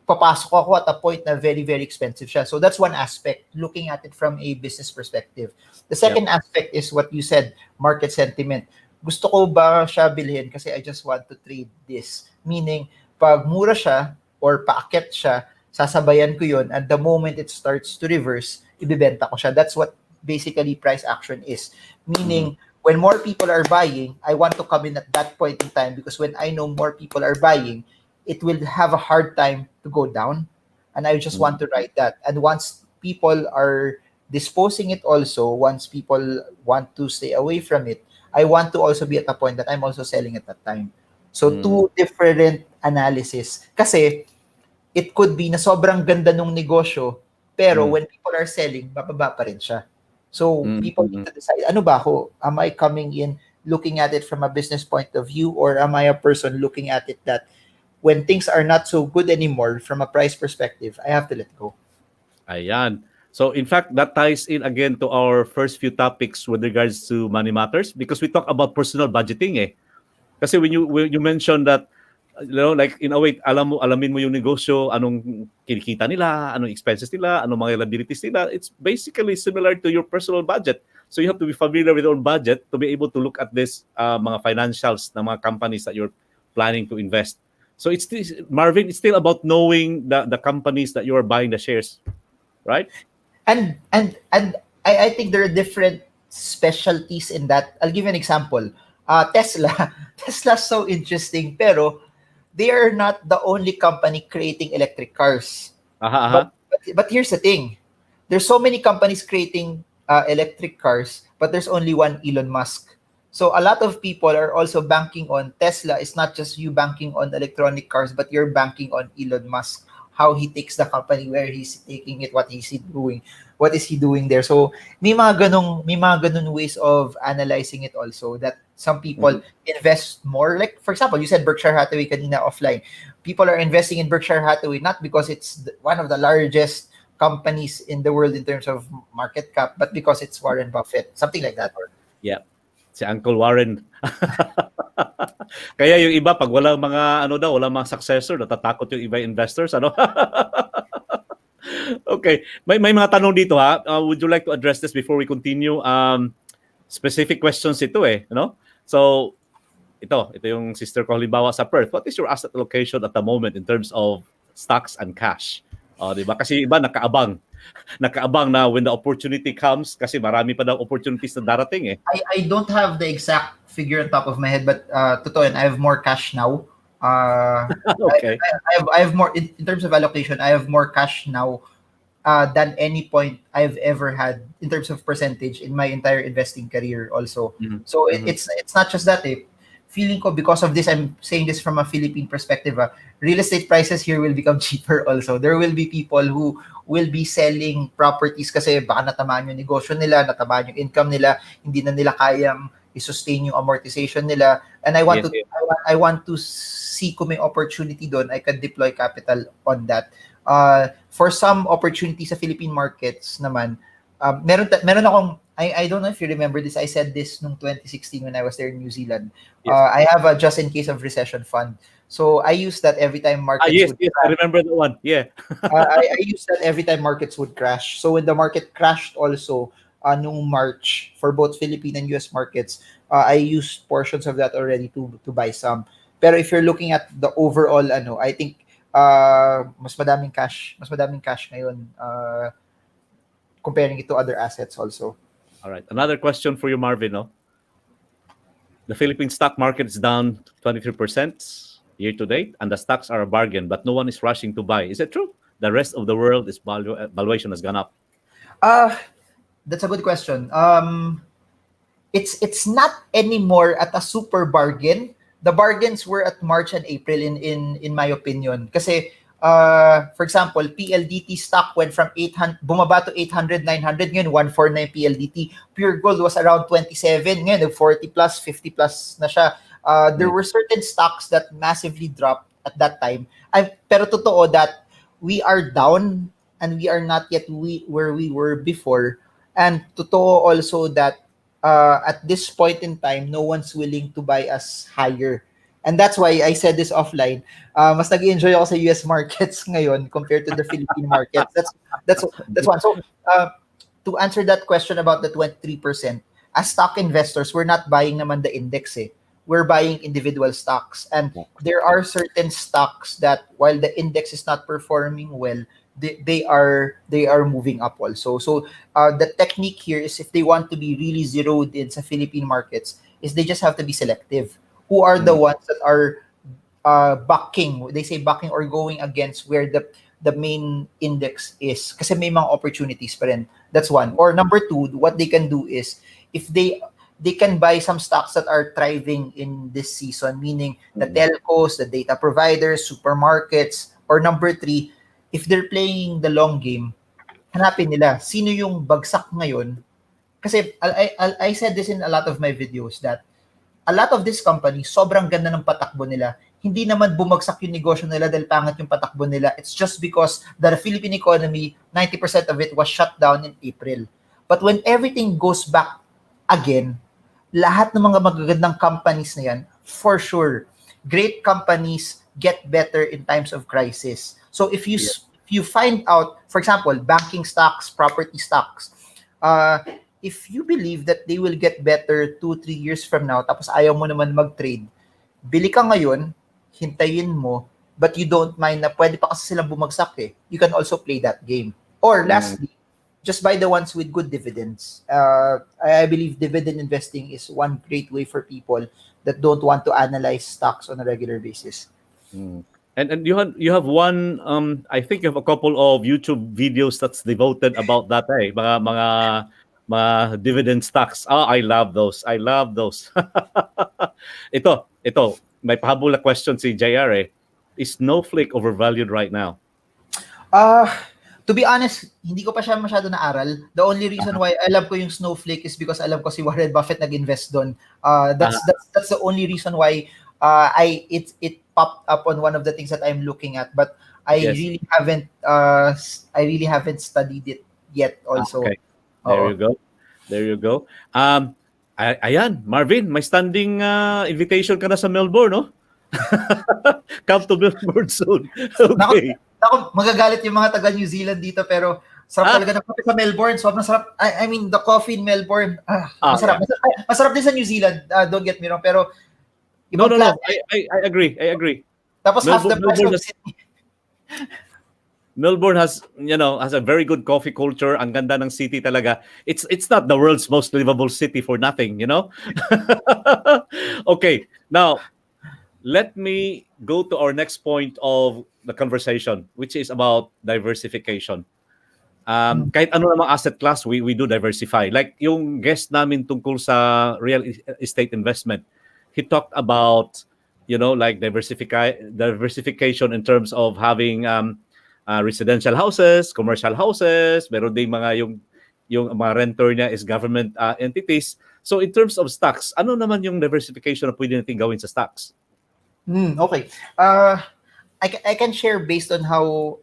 papasok ako at a point na very, very expensive siya. So, that's one aspect, looking at it from a business perspective. The second aspect is what you said, market sentiment. Gusto ko ba siya bilhin kasi I just want to trade this? Meaning, pag mura siya or paakyat siya, sasabayan ko yun, and the moment it starts to reverse, ibibenta ko siya. That's what basically price action is. Meaning, when more people are buying, I want to come in at that point in time because when I know more people are buying, it will have a hard time to go down. And I just want to ride that. And once people are disposing it also, once people want to stay away from it, I want to also be at a point that I'm also selling at that time. So, two different analysis. Kasi, it could be na sobrang ganda nung negosyo, pero when people are selling, bababa pa rin siya. So, people need to decide, ano ba ako? Am I coming in looking at it from a business point of view, or am I a person looking at it that when things are not so good anymore from a price perspective, I have to let go? Ayan. So, in fact, that ties in again to our first few topics with regards to money matters because we talk about personal budgeting eh. Kasi when you mentioned that, like in a way, alamin mo yung negosyo, anong kinikita nila, anong expenses nila, anong mga liabilities nila. It's basically similar to your personal budget. So you have to be familiar with your own budget to be able to look at this mga financials ng mga companies that you're planning to invest. So it's still, Marvin, it's still about knowing the companies that you are buying the shares, right? And I think there are different specialties in that. I'll give you an example. Tesla's so interesting, pero they are not the only company creating electric cars. But here's the thing. There's so many companies creating electric cars, but there's only one Elon Musk. So a lot of people are also banking on Tesla. It's not just you banking on electronic cars, but you're banking on Elon Musk, how he takes the company, where he's taking it, what is he doing there. So may mga ganong ways of analyzing it also, that some people invest more. Like, for example, you said Berkshire Hathaway kanina offline. People are investing in Berkshire Hathaway not because it's one of the largest companies in the world in terms of market cap, but because it's Warren Buffett. Something like that. Yeah. Si Uncle Warren. Kaya yung iba, pag walang mga, walang mga successor, natatakot yung iba investors, Okay. May mga tanong dito, ha? Would you like to address this before we continue? Specific questions ito eh, So, ito yung sister ko halimbawa sa Perth. What is your asset allocation at the moment in terms of stocks and cash? Diba? Kasi iba nakaabang na when the opportunity comes, kasi marami pa daw opportunities na darating eh. I don't have the exact figure on top of my head, but totoo yun, I have more cash now. Okay. I have more in terms of allocation. I have more cash now than any point I've ever had in terms of percentage in my entire investing career also. So it's not just that feeling ko, because of this, I'm saying this from a Philippine perspective, real estate prices here will become cheaper also. There will be people who will be selling properties kasi baka natamaan yung negosyo nila, natamaan yung income nila, hindi na nila kayang i-sustain yung amortization nila. And I want I want to see kung may opportunity doon, I can deploy capital on that. For some opportunities sa Philippine markets naman, meron akong, I don't know if you remember this. I said this nung 2016 when I was there in New Zealand. Yes. I have a just in case of recession fund. So I use that every time markets Yes, would yes, I remember that one. Yeah. I use that every time markets would crash. So when the market crashed also nung March for both Philippine and US markets, I used portions of that already to buy some. Pero if you're looking at the overall I think mas madaming cash ngayon comparing it to other assets also. All right. Another question for you, Marvin. No? The Philippine stock market is down 23% year to date, and the stocks are a bargain, but no one is rushing to buy. Is it true? The rest of the world is valuation has gone up. That's a good question. It's not anymore at a super bargain. The bargains were at March and April in my opinion. Kasi for example, PLDT stock went from 800 bumaba to 800, 900 ngayon 149 na yung PLDT. Pure Gold was around 27 ngayon 40 plus, 50 plus na siya. There were certain stocks that massively dropped at that time. Pero totoo that we are down and we are not yet where we were before. And totoo also that at this point in time, no one's willing to buy us higher. And that's why I said this offline. Mas nag-enjoy ako sa US markets ngayon compared to the Philippine markets. That's one. So to answer that question about the 23%, as stock investors, we're not buying naman the index eh. We're buying individual stocks. And there are certain stocks that while the index is not performing well, they are moving up also. So the technique here is if they want to be really zeroed in sa Philippine markets, is they just have to be selective. Who are the ones that are bucking? They say bucking or going against where the main index is. Kasi may mga opportunities pa rin. That's one. Or number two, what they can do is if they can buy some stocks that are thriving in this season, meaning the telcos, the data providers, supermarkets, or number three, if they're playing the long game, hanapin nila sino yung bagsak ngayon. Kasi I said this in a lot of my videos that a lot of these companies, sobrang ganda ng patakbo nila. Hindi naman bumagsak yung negosyo nila dahil pangit yung patakbo nila. It's just because the Philippine economy, 90% of it was shut down in April. But when everything goes back again, lahat ng mga magagandang companies na yan, for sure, great companies get better in times of crisis. So if you find out, for example, banking stocks, property stocks, if you believe that they will get better 2-3 years from now, tapos ayaw mo naman mag-trade, bili ka ngayon, hintayin mo, but you don't mind na pwede pa kasi silang bumagsak eh. You can also play that game. Or lastly, just buy the ones with good dividends. I believe dividend investing is one great way for people that don't want to analyze stocks on a regular basis. And you have one I think you have a couple of YouTube videos that's devoted about that mga dividend stocks. I love those. Ito may pahabol na question si JR eh. Is Snowflake overvalued right now? To be honest, hindi ko pa siya masyado naaral. The only reason why alam ko yung Snowflake is because alam ko si Warren Buffett nag-invest doon. That's the only reason why it popped up on one of the things that I'm looking at, but I really haven't studied it yet also. Okay. There you go. Ayan, Marvin, may standing invitation ka na sa Melbourne, no? Come to Melbourne soon. Okay. Naku, magagalit yung mga taga New Zealand dito pero sarap talaga ng coffee sa Melbourne. Sobrang sarap. I mean, the coffee in Melbourne, masarap. Yeah. Masarap din sa New Zealand. Don't get me wrong, pero No. I agree. Tapos half the price of Sydney. Melbourne has a very good coffee culture. Ang ganda ng city talaga. It's not the world's most livable city for nothing, Okay, now let me go to our next point of the conversation, which is about diversification. Kahit ano namang asset class, we do diversify. Like yung guest namin tungkol sa real estate investment, he talked about like diversification in terms of having residential houses, commercial houses, meron din mga yung mga renter niya is government entities. So in terms of stocks, ano naman yung diversification na pwede natin gawin sa stocks? Okay. I can share based on how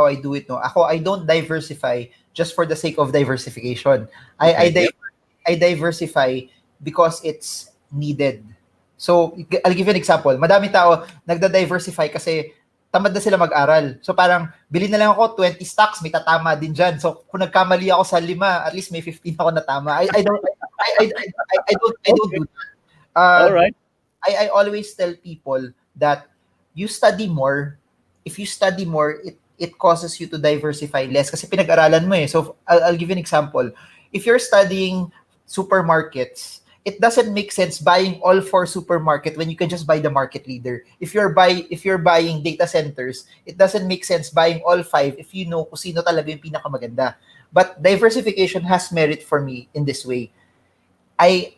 I do it. No, ako, I don't diversify just for the sake of diversification. Okay. Yep. I diversify because it's needed. So, I'll give you an example. Madami tao nagda-diversify kasi tamad na sila mag-aral. So, parang bili na lang ako 20 stocks, may tatama din dyan. So, kung nagkamali ako sa 5, at least may 15 ako natama. I don't do that. All right. I always tell people that you study more. If you study more, it causes you to diversify less kasi pinag-aralan mo eh. So, I'll give you an example. If you're studying supermarkets, it doesn't make sense buying all 4 supermarket when you can just buy the market leader. If you're buying data centers, it doesn't make sense buying all 5 if you know kung sino talaga yung pinakamaganda. But diversification has merit for me in this way. I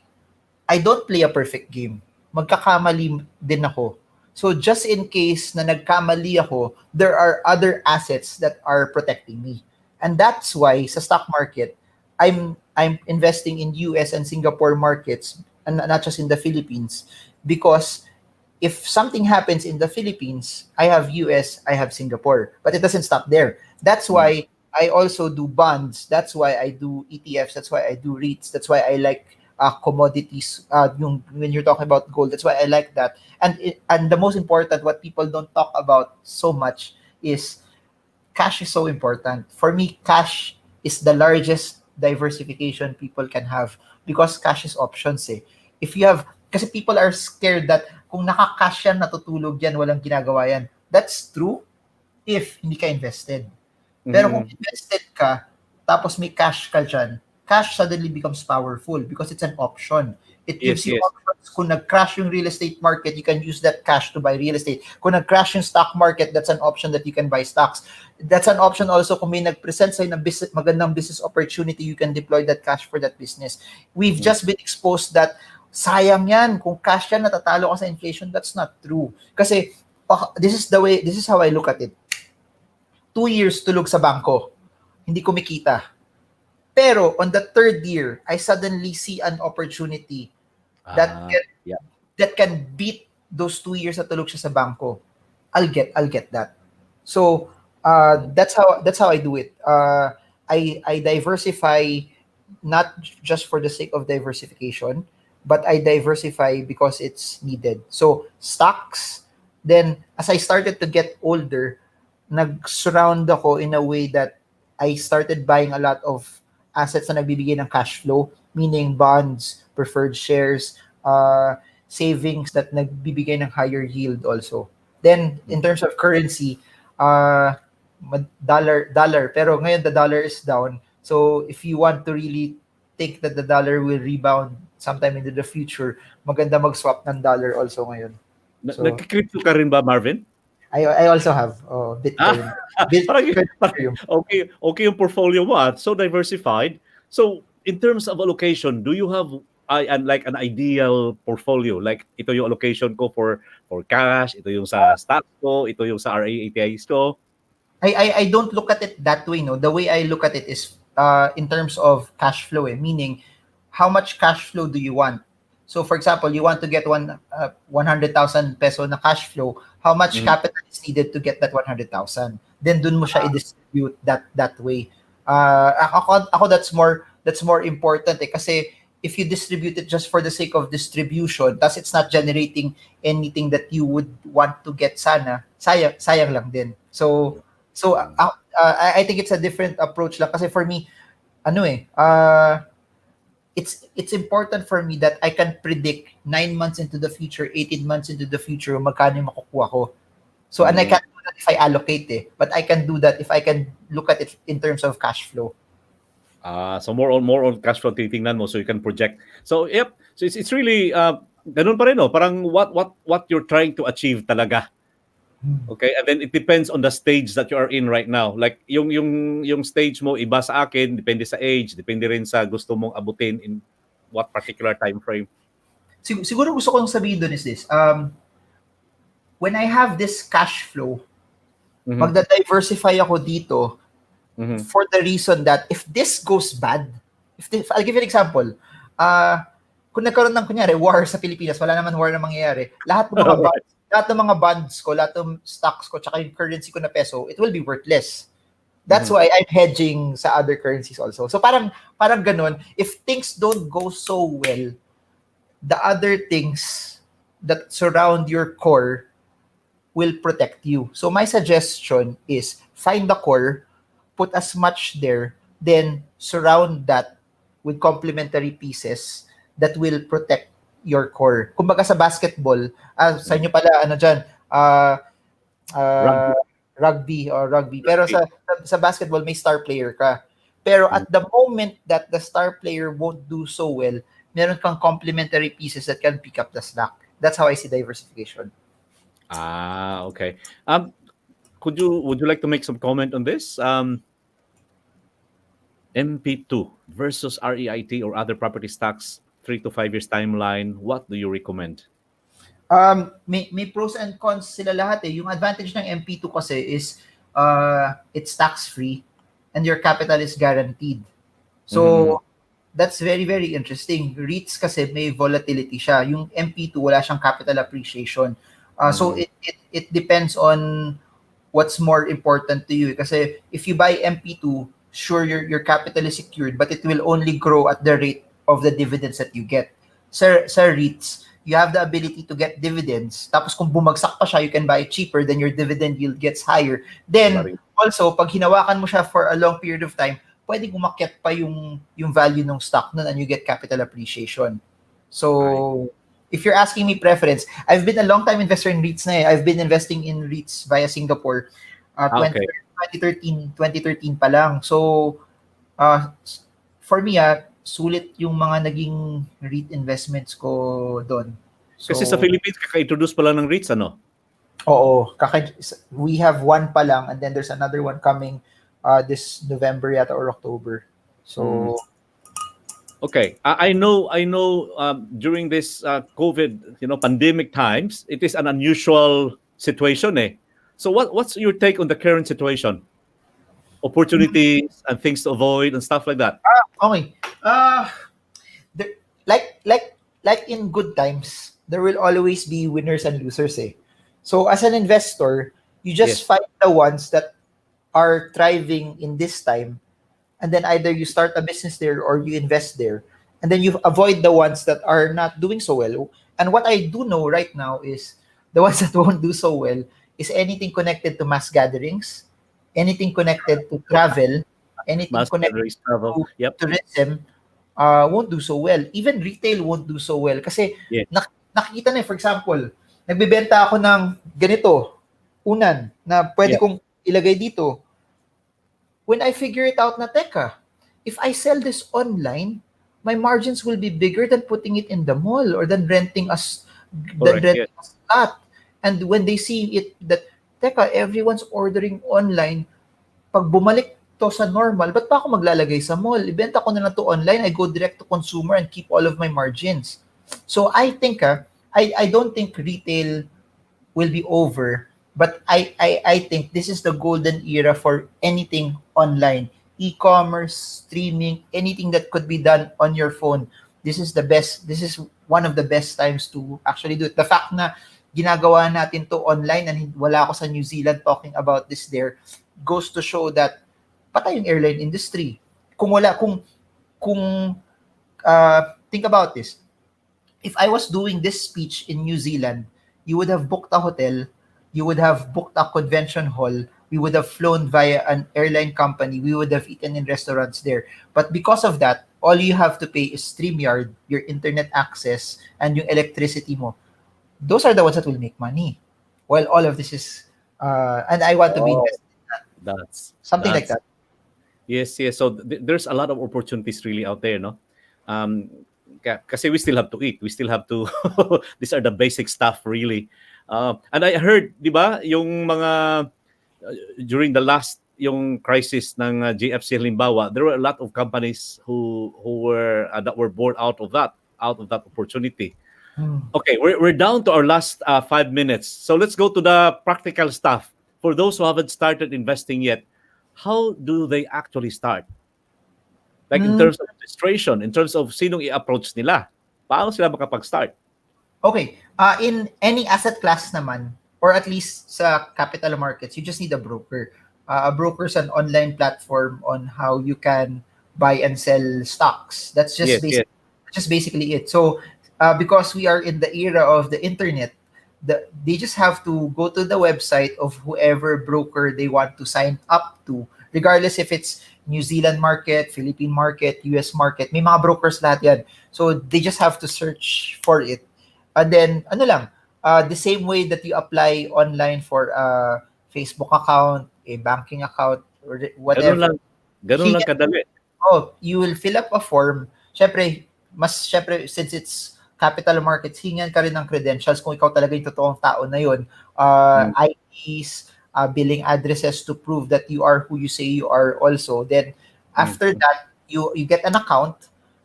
don't play a perfect game. Magkakamali din ako. So just in case na nagkamali ako, there are other assets that are protecting me. And that's why sa stock market, I'm investing in US and Singapore markets and not just in the Philippines, because if something happens in the Philippines, I have US, I have Singapore, but it doesn't stop there. That's why I also do bonds. That's why I do ETFs. That's why I do REITs. That's why I like commodities. When you're talking about gold, that's why I like that. And the most important, what people don't talk about so much is cash is so important. For me, cash is the largest diversification people can have because cash is options eh. If you have, kasi people are scared that kung naka-cash yan, natutulog yan, walang ginagawa yan. That's true if hindi ka invested. Pero kung invested ka, tapos may cash ka dyan, cash suddenly becomes powerful because it's an option. It gives you options. Kung nag-crash yung real estate market, you can use that cash to buy real estate. Kung nag-crash yung stock market, that's an option that you can buy stocks. That's an option also kung may nag-present sa'yo ng magandang business opportunity, you can deploy that cash for that business. We've just been exposed that sayang yan. Kung cash yan, natatalo ka sa inflation. That's not true. Kasi this is how I look at it. 2 years tulog sa bangko. Hindi kumikita. Pero on the 3rd year, I suddenly see an opportunity that can beat those 2 years na tulog siya sa bangko. I'll get that. So that's how I do it. I diversify not just for the sake of diversification, but I diversify because it's needed. So stocks. Then as I started to get older, nag-surround ako in a way that I started buying a lot of assets na nagbibigay ng cash flow, meaning bonds, preferred shares, savings that nagbibigay ng higher yield also. Then, in terms of currency, dollar. Pero ngayon, the dollar is down. So, if you want to really think that the dollar will rebound sometime into the future, maganda mag-swap ng dollar also ngayon. So, nag-crypto ka rin ba, Marvin? I also have Bitcoin. Okay yung portfolio mo so diversified. So in terms of allocation, do you have like an ideal portfolio? Like ito yung allocation ko for cash, ito yung sa stocks ko, ito yung sa RAATIs ko. I don't look at it that way, no. The way I look at it is in terms of cash flow, meaning how much cash flow do you want? So for example, you want to get 100,000 peso na cash flow, how much capital is needed to get that 100,000? Then dun mo siya i-distribute that way. Ako that's more important kasi if you distribute it just for the sake of distribution, tas it's not generating anything that you would want to get sana, sayang lang din. So I think it's a different approach lang kasi for me it's important for me that I can predict 9 months into the future, 18 months into the future, magkano yung makukuha ko. So, and I can't do that if I allocate but I can do that if I can look at it in terms of cash flow. So more on cash flow titingnan mo so you can project. So, yep. So it's really, ganun pa rin, no? Parang what you're trying to achieve talaga. Okay, and then it depends on the stage that you are in right now. Like yung stage mo iba sa akin, depende sa age, depende rin sa gusto mong abutin in what particular time frame. Siguro gusto ko sabihin doon is this. When I have this cash flow, magda-diversify ako dito for the reason that if this goes bad, I'll give you an example. Kung nagkaroon ng kunyari war sa Pilipinas, wala naman war na mangyayari. Lahat ng mga bonds lahat ng mga bonds ko, lahat ng stocks ko, tsaka yung currency ko na peso, it will be worthless. That's why I'm hedging sa other currencies also. So parang ganun, if things don't go so well, the other things that surround your core will protect you. So my suggestion is find the core, put as much there, then surround that with complementary pieces that will protect your core. Kumbaga sa basketball, sa inyo pala, ano dyan, Rugby. rugby. Pero sa basketball, may star player ka. Pero at the moment that the star player won't do so well, meron kang complementary pieces that can pick up the slack. That's how I see diversification. Okay. Would you like to make some comment on this? MP2 versus REIT or other property stocks, 3 to 5 years timeline. What do you recommend? May pros and cons sila lahat eh. Yung advantage ng MP2 kasi is it's tax-free and your capital is guaranteed. So, that's very, very interesting. REITs kasi may volatility siya. Yung MP2, wala siyang capital appreciation. So, it depends on what's more important to you. Kasi if you buy MP2, sure, your capital is secured, but it will only grow at the rate of the dividends that you get. Sa REITs, you have the ability to get dividends. Tapos kung bumagsak pa siya, you can buy it cheaper, then your dividend yield gets higher. Then, also, pag hinawakan mo siya for a long period of time, pwedeng umakyat pa yung value ng stock nun and you get capital appreciation. So, if you're asking me preference, I've been a long time investor in REITs na eh. I've been investing in REITs via Singapore. 2013 pa lang. So, for me, sulit yung mga naging REIT investments ko doon. So, kasi sa Philippines, kaka-introduce pa lang ng REITs, ano? Oo. We have one pa lang and then there's another one coming this November yata or October. So, okay. I know during this COVID, pandemic times, it is an unusual situation eh. So what's your take on the current situation? Opportunities and things to avoid and stuff like that. Okay. Like in good times, there will always be winners and losers eh. So as an investor, you just find the ones that are thriving in this time, and then either you start a business there or you invest there, and then you avoid the ones that are not doing so well. And what I do know right now is the ones that won't do so well is anything connected to mass gatherings, anything connected to travel, anything connected to tourism, won't do so well. Even retail won't do so well. Kasi nakikita na, for example, nagbebenta ako ng ganito, unan, na pwede kong ilagay dito. When I figure it out na, teka, if I sell this online, my margins will be bigger than putting it in the mall or than renting a slot. And when they see it that, teka, everyone's ordering online, pag bumalik to sa normal, ba't pa ako maglalagay sa mall? Ibenta ko na lang to online, I go direct to consumer and keep all of my margins. So I think, I don't think retail will be over, but I think this is the golden era for anything online. E-commerce, streaming, anything that could be done on your phone. This is the best. This is one of the best times to actually do it. The fact na ginagawa natin to online and wala ako sa New Zealand talking about this there goes to show that patay yung airline industry. Think about this. If I was doing this speech in New Zealand, you would have booked a hotel, you would have booked a convention hall, we would have flown via an airline company, we would have eaten in restaurants there. But because of that, all you have to pay is StreamYard, your internet access, and yung electricity mo. Those are the ones that will make money. While all of this is, and I want to be invested in that. That's something like that. Yes. So there's a lot of opportunities really out there, no? Kasi we still have to eat. We still have to, these are the basic stuff really. And I heard, di ba, yung mga, during the last, yung crisis ng GFC halimbawa, there were a lot of companies who were, that were born out of that opportunity. Okay, we're down to our last 5 minutes. So let's go to the practical stuff. For those who haven't started investing yet, how do they actually start? Like in terms of registration, in terms of sinong i-approach nila, paano sila makapag-start? Okay, In any asset class naman, or at least sa capital markets, you just need a broker. A broker is an online platform on how you can buy and sell stocks. That's just Yes, yes. basically it. So, because we are in the era of the internet, they just have to go to the website of whoever broker they want to sign up to, regardless if it's New Zealand market, Philippine market, US market. May mga brokers lahat yan. So, they just have to search for it. And then, ano lang, the same way that you apply online for a Facebook account, a banking account, or whatever. Ganun lang kadali. You will fill up a form. Syempre, since it's capital markets, hingan ka rin ng credentials kung ikaw talaga yung totoong tao na yun. IDs, billing addresses to prove that you are who you say you are also. Then, after that, you get an account.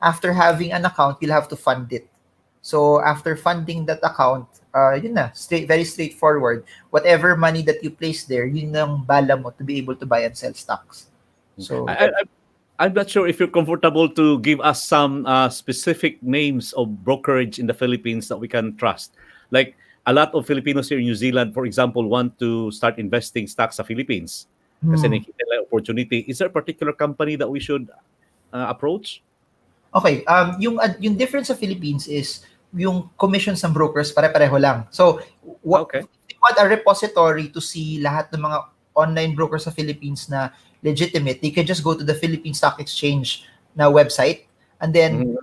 After having an account, you'll have to fund it. So, after funding that account, yun na, very straightforward. Whatever money that you place there, yun ang bala mo to be able to buy and sell stocks. So, I'm not sure if you're comfortable to give us some specific names of brokerage in the Philippines that we can trust. Like a lot of Filipinos here in New Zealand, for example, want to start investing stocks sa Philippines. Kasi nakikita nila opportunity. Is there a particular company that we should approach? Okay, yung difference sa Philippines is yung commissions ng brokers pare-pareho lang. So, if you want a repository to see lahat ng mga online brokers sa Philippines na legitimate, they can just go to the Philippine Stock Exchange na website, and then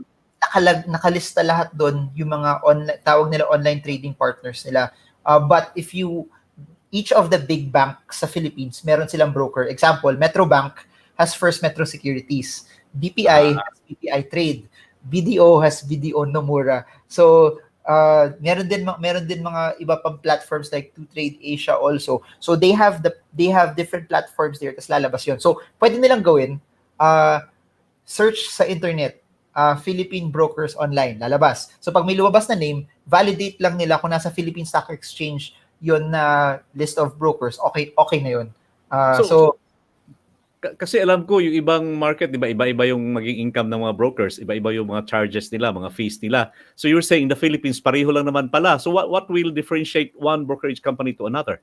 nakalista lahat doon yung mga tawag nila online trading partners nila. But if each of the big banks sa Philippines, meron silang broker. Example, Metro Bank has First Metro Securities. BPI has BPI Trade. BDO has BDO Nomura. So, meron din mga iba pang platforms like To Trade Asia also. So they have different platforms there, tas lalabas yun. So pwede nilang gawin, search sa internet, Philippine Brokers Online, lalabas. So pag may lumabas na name, validate lang nila kung nasa Philippine Stock Exchange yun na list of brokers. Okay na yun. Kasi alam ko yung ibang market, di ba, iba-iba yung maging income ng mga brokers, iba-iba yung mga charges nila, mga fees nila. So you're saying in the Philippines pareho lang naman pala. So what will differentiate one brokerage company to another?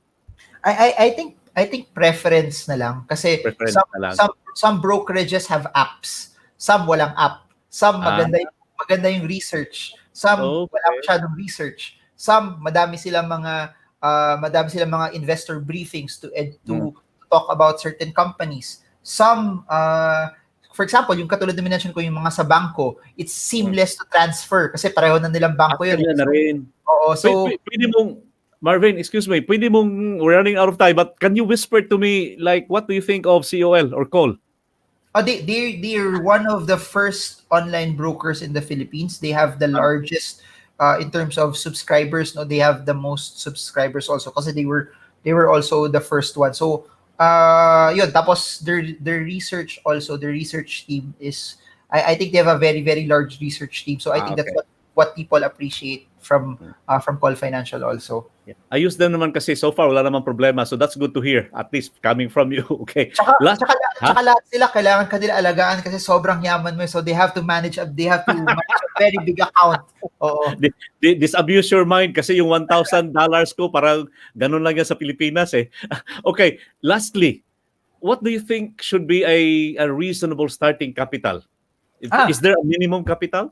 I think preference na lang kasi some brokerages have apps, some walang app, some maganda yung research, some wala masyadong research, some madami silang mga investor briefings to talk about certain companies. Some, for example, yung katulad na mention ko, yung mga sa bangko, it's seamless to transfer kasi pareho na nilang bangko yun. Na rin. Oo, so pwede mong, Marvin, excuse me, pwede mong, we're running out of time, but can you whisper to me, like, what do you think of COL or COL? They're one of the first online brokers in the Philippines. They have the largest, in terms of subscribers, no, they have the most subscribers also kasi they were also the first one. So, yun, tapos their research also, their research team is, I think they have a very, very large research team. So I think that's what people appreciate from Call Financial also. Yeah. Ayos din naman kasi so far wala namang problema. So that's good to hear, at least coming from you. Okay. Tsaka lahat sila kailangan kanila alagaan kasi sobrang yaman mo. So they have to manage a very big account. Oo. Disabuse your mind kasi yung $1,000 ko parang ganun lang yan sa Pilipinas eh. Okay, lastly, what do you think should be a reasonable starting capital? Is there a minimum capital?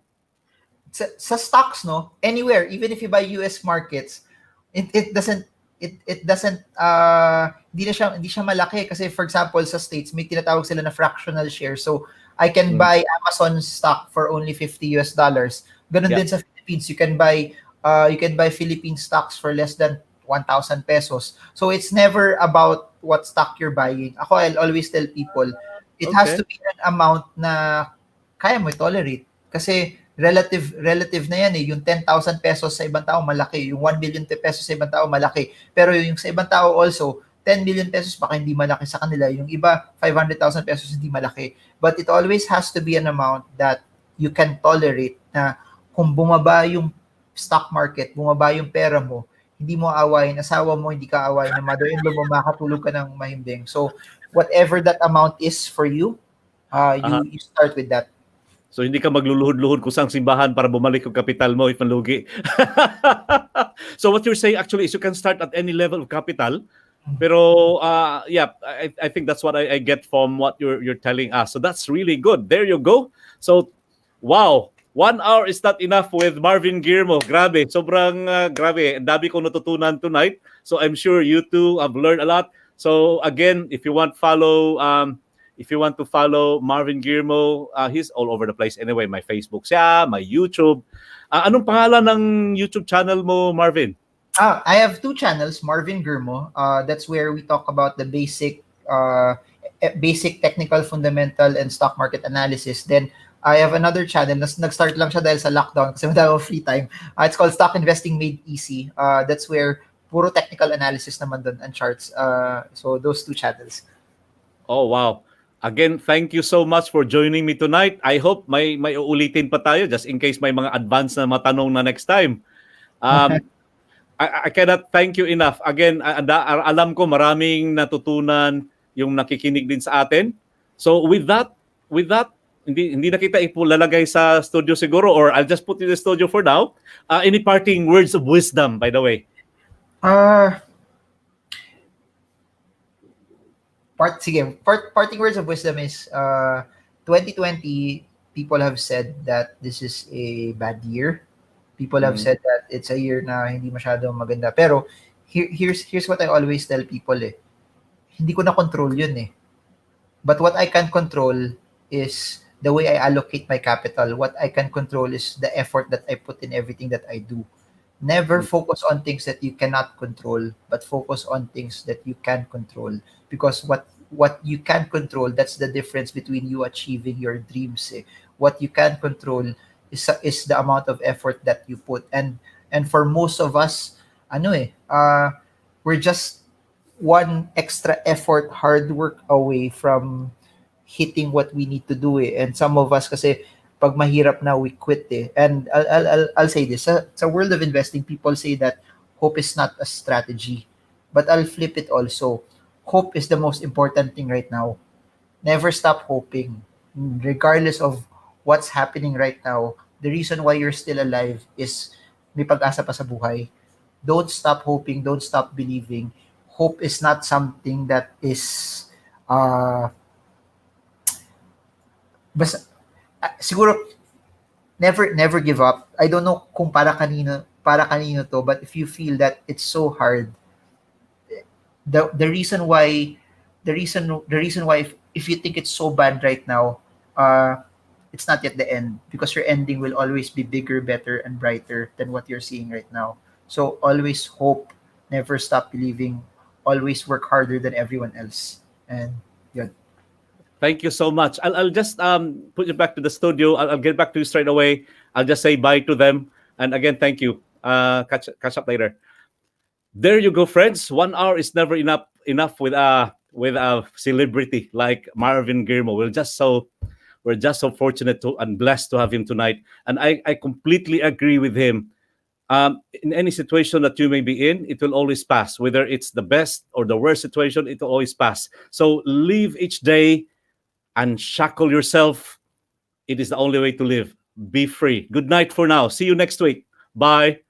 Sa stocks, no, anywhere, even if you buy US markets, it doesn't hindi siya malaki kasi for example sa States may tinatawag sila na fractional share. So I can buy Amazon stock for only $50. Ganun din sa Philippines, you can buy Philippine stocks for less than 1,000 pesos. So it's never about what stock you're buying. I'll always tell people it has to be an amount na kaya mo tolerate kasi relative na yan eh. Yung 10,000 pesos sa ibang tao malaki, yung 1 million pesos sa ibang tao malaki, pero yung sa ibang tao also 10 million pesos baka hindi malaki sa kanila, yung iba 500,000 pesos hindi malaki, but it always has to be an amount that you can tolerate, na kung bumaba yung stock market, bumaba yung pera mo, hindi mo aawayin, asawa mo hindi ka aawayin, na mother-in-law mo, makatulog ka ng mahimbing. So whatever that amount is for you, you start with that. So hindi ka magluluhod-luhod kung saan simbahan para bumalik yung capital mo if malugi. So what you're saying actually is you can start at any level of capital. Pero yeah, I think that's what I get from what you're telling us. So that's really good. There you go. So wow, 1 hour is not enough with Marvin Guillermo. Grabe, sobrang grabe. Ang dami kong natutunan tonight. So I'm sure you two have learned a lot. So again, if you want to follow Marvin Guillermo, he's all over the place. Anyway, my Facebook siya, my YouTube. Anong pangalan ng YouTube channel mo, Marvin? I have two channels, Marvin Guillermo. That's where we talk about the basic technical, fundamental, and stock market analysis. Then I have another channel. Nag-start lang siya dahil sa lockdown kasi madami akong free time. It's called Stock Investing Made Easy. That's where puro technical analysis naman dun and charts. So those two channels. Oh, wow. Again, thank you so much for joining me tonight. I hope may uulitin pa tayo just in case may mga advance na matanong na next time. I cannot thank you enough. Again, alam ko maraming natutunan yung nakikinig din sa atin. So with that, hindi na kita ipulalagay sa studio siguro, or I'll just put in the studio for now. Any parting words of wisdom, by the way? Parting words of wisdom is 2020, people have said that this is a bad year. People have said that it's a year na hindi masyadong maganda. Pero here's what I always tell people eh. Hindi ko na control yun eh. But what I can control is the way I allocate my capital. What I can control is the effort that I put in everything that I do. Never focus on things that you cannot control, but focus on things that you can control. Because what you can control, that's the difference between you achieving your dreams eh. What you can control is the amount of effort that you put, and for most of us we're just one extra effort, hard work away from hitting what we need to do eh. And some of us kasi pag mahirap na, we quit eh. And I'll say this, sa world of investing, people say that hope is not a strategy, but I'll flip it also. Hope is the most important thing right now. Never stop hoping, regardless of what's happening right now. The reason why you're still alive is may pag-asa pa sa buhay. Don't stop hoping, don't stop believing. Hope is not something that is siguro never give up. I don't know kung para kanino to, but if you feel that it's so hard, the reason why if you think it's so bad right now, it's not yet the end, because your ending will always be bigger, better, and brighter than what you're seeing right now. So always hope, never stop believing, always work harder than everyone else. And yun. Thank you so much. I'll just put you back to the studio. I'll get back to you straight away. I'll just say bye to them. And again, thank you. Catch up later. There you go, friends. 1 hour is never enough with a celebrity like Marvin Guillermo. We're just so fortunate and blessed to have him tonight. And I completely agree with him. In any situation that you may be in, it will always pass. Whether it's the best or the worst situation, it will always pass. So live each day, unshackle yourself. It is the only way to live. Be free. Good night for now. See you next week. Bye.